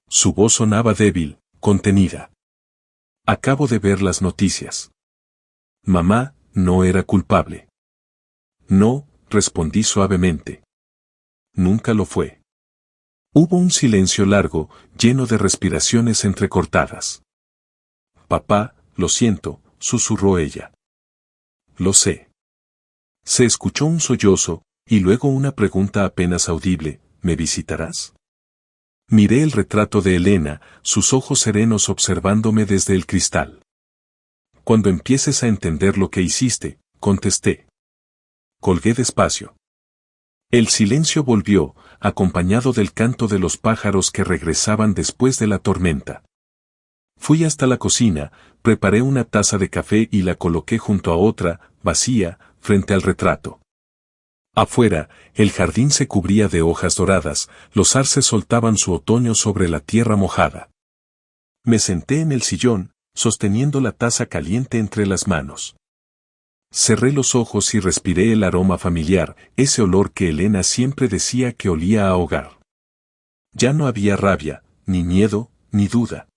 Su voz sonaba débil, contenida. Acabo de ver las noticias. Mamá, no era culpable. No, respondí suavemente. Nunca lo fue. Hubo un silencio largo, lleno de respiraciones entrecortadas. Papá, lo siento, susurró ella. Lo sé. Se escuchó un sollozo, y luego una pregunta apenas audible, ¿me visitarás? Miré el retrato de Elena, sus ojos serenos observándome desde el cristal. Cuando empieces a entender lo que hiciste, contesté. Colgué despacio. El silencio volvió, acompañado del canto de los pájaros que regresaban después de la tormenta. Fui hasta la cocina, preparé una taza de café y la coloqué junto a otra, vacía, frente al retrato. Afuera, el jardín se cubría de hojas doradas, los arces soltaban su otoño sobre la tierra mojada. Me senté en el sillón, sosteniendo la taza caliente entre las manos. Cerré los ojos y respiré el aroma familiar, ese olor que Elena siempre decía que olía a hogar. Ya no había rabia, ni miedo, ni duda.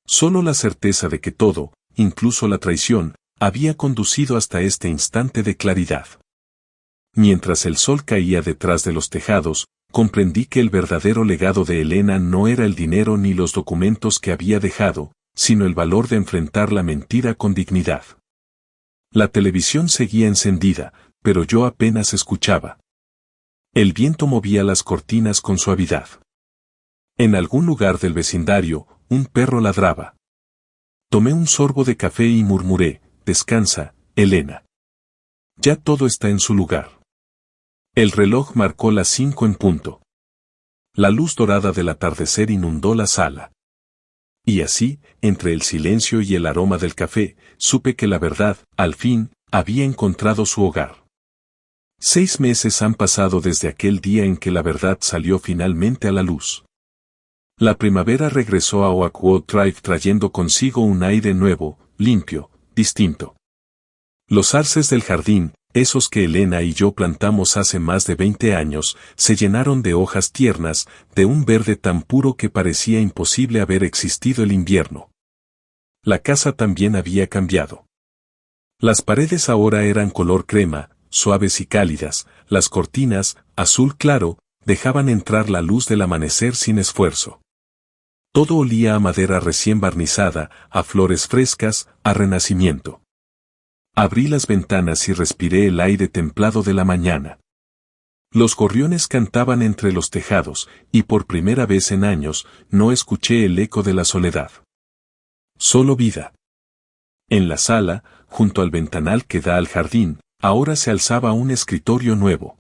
Solo la certeza de que todo, incluso la traición, había conducido hasta este instante de claridad. Mientras el sol caía detrás de los tejados, comprendí que el verdadero legado de Elena no era el dinero ni los documentos que había dejado, sino el valor de enfrentar la mentira con dignidad. La televisión seguía encendida, pero yo apenas escuchaba. El viento movía las cortinas con suavidad. En algún lugar del vecindario, un perro ladraba. Tomé un sorbo de café y murmuré, descansa, Elena. Ya todo está en su lugar. El reloj marcó las 5 en punto. La luz dorada del atardecer inundó la sala. Y así, entre el silencio y el aroma del café, supe que la verdad, al fin, había encontrado su hogar. 6 meses han pasado desde aquel día en que la verdad salió finalmente a la luz. La primavera regresó a Oakwood Drive trayendo consigo un aire nuevo, limpio, distinto. Los arces del jardín, esos que Elena y yo plantamos hace más de 20 años, se llenaron de hojas tiernas, de un verde tan puro que parecía imposible haber existido el invierno. La casa también había cambiado. Las paredes ahora eran color crema, suaves y cálidas, las cortinas, azul claro, dejaban entrar la luz del amanecer sin esfuerzo. Todo olía a madera recién barnizada, a flores frescas, a renacimiento. Abrí las ventanas y respiré el aire templado de la mañana. Los gorriones cantaban entre los tejados, y por primera vez en años, no escuché el eco de la soledad. Solo vida. En la sala, junto al ventanal que da al jardín, ahora se alzaba un escritorio nuevo.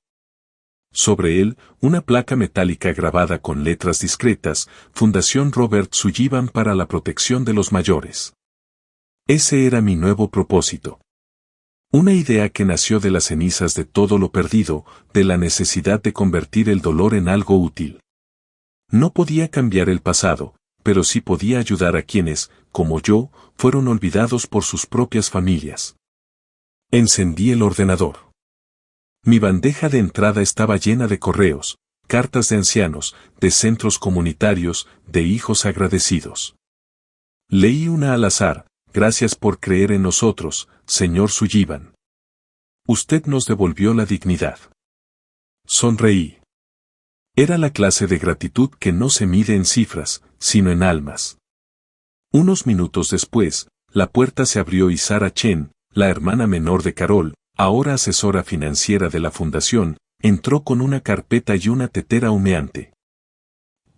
Sobre él, una placa metálica grabada con letras discretas, Fundación Robert Sullivan para la protección de los mayores. Ese era mi nuevo propósito. Una idea que nació de las cenizas de todo lo perdido, de la necesidad de convertir el dolor en algo útil. No podía cambiar el pasado, pero sí podía ayudar a quienes, como yo, fueron olvidados por sus propias familias. Encendí el ordenador. Mi bandeja de entrada estaba llena de correos, cartas de ancianos, de centros comunitarios, de hijos agradecidos. Leí una al azar. Gracias por creer en nosotros, señor Sullivan. Usted nos devolvió la dignidad. Sonreí. Era la clase de gratitud que no se mide en cifras, sino en almas. Unos minutos después, la puerta se abrió y Sarah Chen, la hermana menor de Carol, ahora asesora financiera de la fundación, entró con una carpeta y una tetera humeante.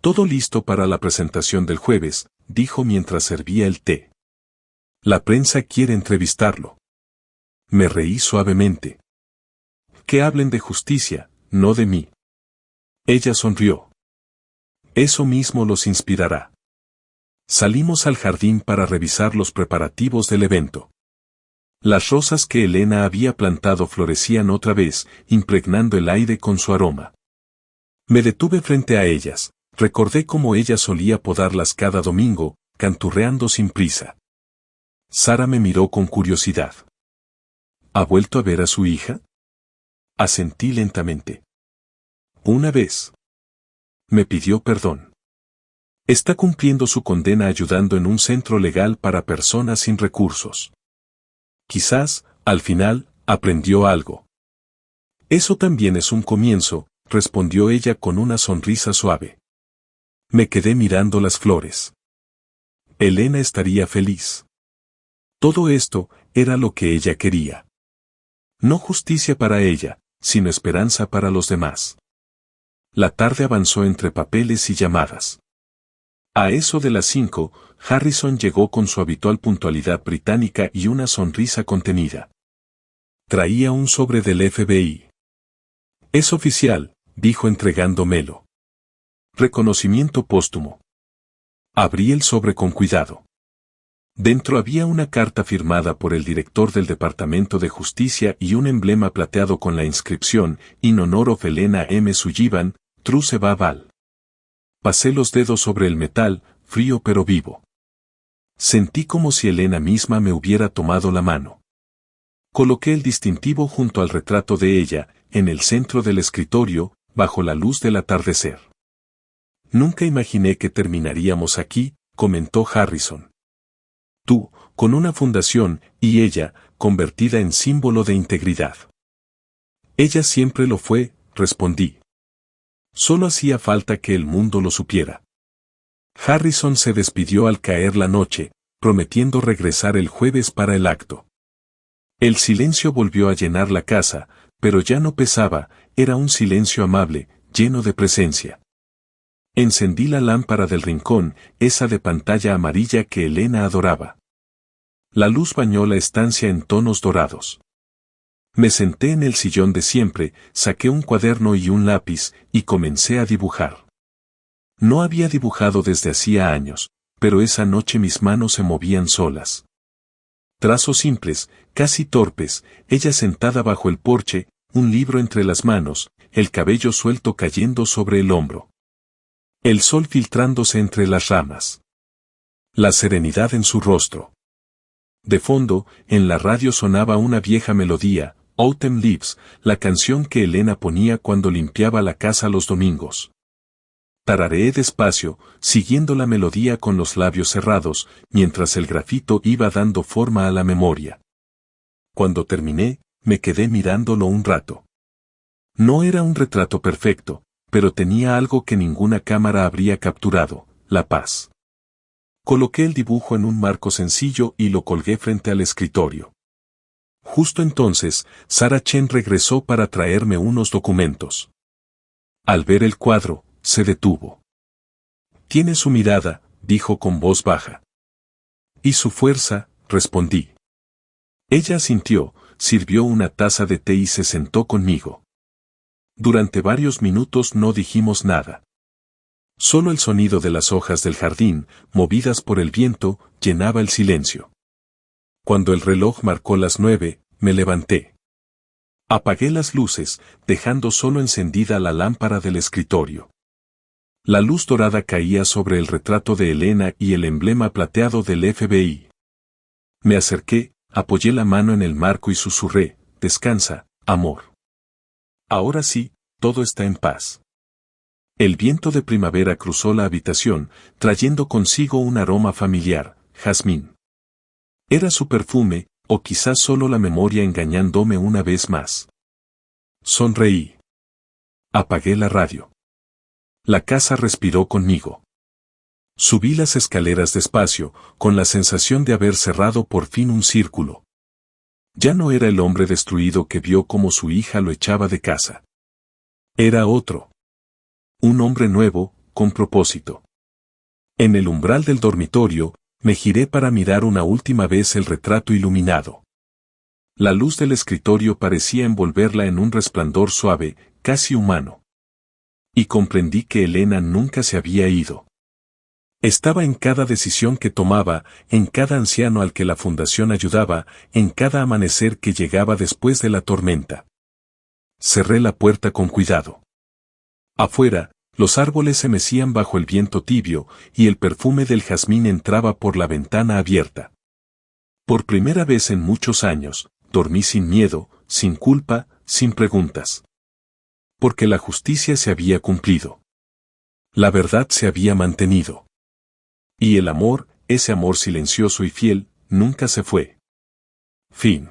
Todo listo para la presentación del jueves, dijo mientras servía el té. La prensa quiere entrevistarlo. Me reí suavemente. Que hablen de justicia, no de mí. Ella sonrió. Eso mismo los inspirará. Salimos al jardín para revisar los preparativos del evento. Las rosas que Elena había plantado florecían otra vez, impregnando el aire con su aroma. Me detuve frente a ellas, recordé cómo ella solía podarlas cada domingo, canturreando sin prisa. Sara me miró con curiosidad. ¿Ha vuelto a ver a su hija? Asentí lentamente. Una vez. Me pidió perdón. Está cumpliendo su condena ayudando en un centro legal para personas sin recursos. Quizás, al final, aprendió algo. Eso también es un comienzo, respondió ella con una sonrisa suave. Me quedé mirando las flores. Elena estaría feliz. Todo esto era lo que ella quería. No justicia para ella, sino esperanza para los demás. La tarde avanzó entre papeles y llamadas. A eso de las 5, Harrison llegó con su habitual puntualidad británica y una sonrisa contenida. Traía un sobre del FBI. Es oficial, dijo entregándomelo. Reconocimiento póstumo. Abrí el sobre con cuidado. Dentro había una carta firmada por el director del Departamento de Justicia y un emblema plateado con la inscripción In honor of Elena M. Sullivan, Truce Val. Pasé los dedos sobre el metal, frío pero vivo. Sentí como si Elena misma me hubiera tomado la mano. Coloqué el distintivo junto al retrato de ella, en el centro del escritorio, bajo la luz del atardecer. Nunca imaginé que terminaríamos aquí, comentó Harrison. Tú, con una fundación, y ella, convertida en símbolo de integridad. Ella siempre lo fue, respondí. Solo hacía falta que el mundo lo supiera. Harrison se despidió al caer la noche, prometiendo regresar el jueves para el acto. El silencio volvió a llenar la casa, pero ya no pesaba, era un silencio amable, lleno de presencia. Encendí la lámpara del rincón, esa de pantalla amarilla que Elena adoraba. La luz bañó la estancia en tonos dorados. Me senté en el sillón de siempre, saqué un cuaderno y un lápiz, y comencé a dibujar. No había dibujado desde hacía años, pero esa noche mis manos se movían solas. Trazos simples, casi torpes, ella sentada bajo el porche, un libro entre las manos, el cabello suelto cayendo sobre el hombro. El sol filtrándose entre las ramas. La serenidad en su rostro. De fondo, en la radio sonaba una vieja melodía, Autumn Leaves, la canción que Elena ponía cuando limpiaba la casa los domingos. Tarareé despacio, siguiendo la melodía con los labios cerrados, mientras el grafito iba dando forma a la memoria. Cuando terminé, me quedé mirándolo un rato. No era un retrato perfecto, pero tenía algo que ninguna cámara habría capturado, la paz. Coloqué el dibujo en un marco sencillo y lo colgué frente al escritorio. Justo entonces, Sarah Chen regresó para traerme unos documentos. Al ver el cuadro, se detuvo. Tiene su mirada, dijo con voz baja. Y su fuerza, respondí. Ella asintió, sirvió una taza de té y se sentó conmigo. Durante varios minutos no dijimos nada. Solo el sonido de las hojas del jardín, movidas por el viento, llenaba el silencio. Cuando el reloj marcó las 9, me levanté. Apagué las luces, dejando solo encendida la lámpara del escritorio. La luz dorada caía sobre el retrato de Elena y el emblema plateado del FBI. Me acerqué, apoyé la mano en el marco y susurré, descansa, amor. Ahora sí, todo está en paz. El viento de primavera cruzó la habitación, trayendo consigo un aroma familiar, jazmín. Era su perfume, o quizás solo la memoria engañándome una vez más. Sonreí. Apagué la radio. La casa respiró conmigo. Subí las escaleras despacio, con la sensación de haber cerrado por fin un círculo. Ya no era el hombre destruido que vio cómo su hija lo echaba de casa. Era otro. Un hombre nuevo, con propósito. En el umbral del dormitorio, me giré para mirar una última vez el retrato iluminado. La luz del escritorio parecía envolverla en un resplandor suave, casi humano. Y comprendí que Elena nunca se había ido. Estaba en cada decisión que tomaba, en cada anciano al que la fundación ayudaba, en cada amanecer que llegaba después de la tormenta. Cerré la puerta con cuidado. Afuera, los árboles se mecían bajo el viento tibio, y el perfume del jazmín entraba por la ventana abierta. Por primera vez en muchos años, dormí sin miedo, sin culpa, sin preguntas. Porque la justicia se había cumplido. La verdad se había mantenido. Y el amor, ese amor silencioso y fiel, nunca se fue. Fin.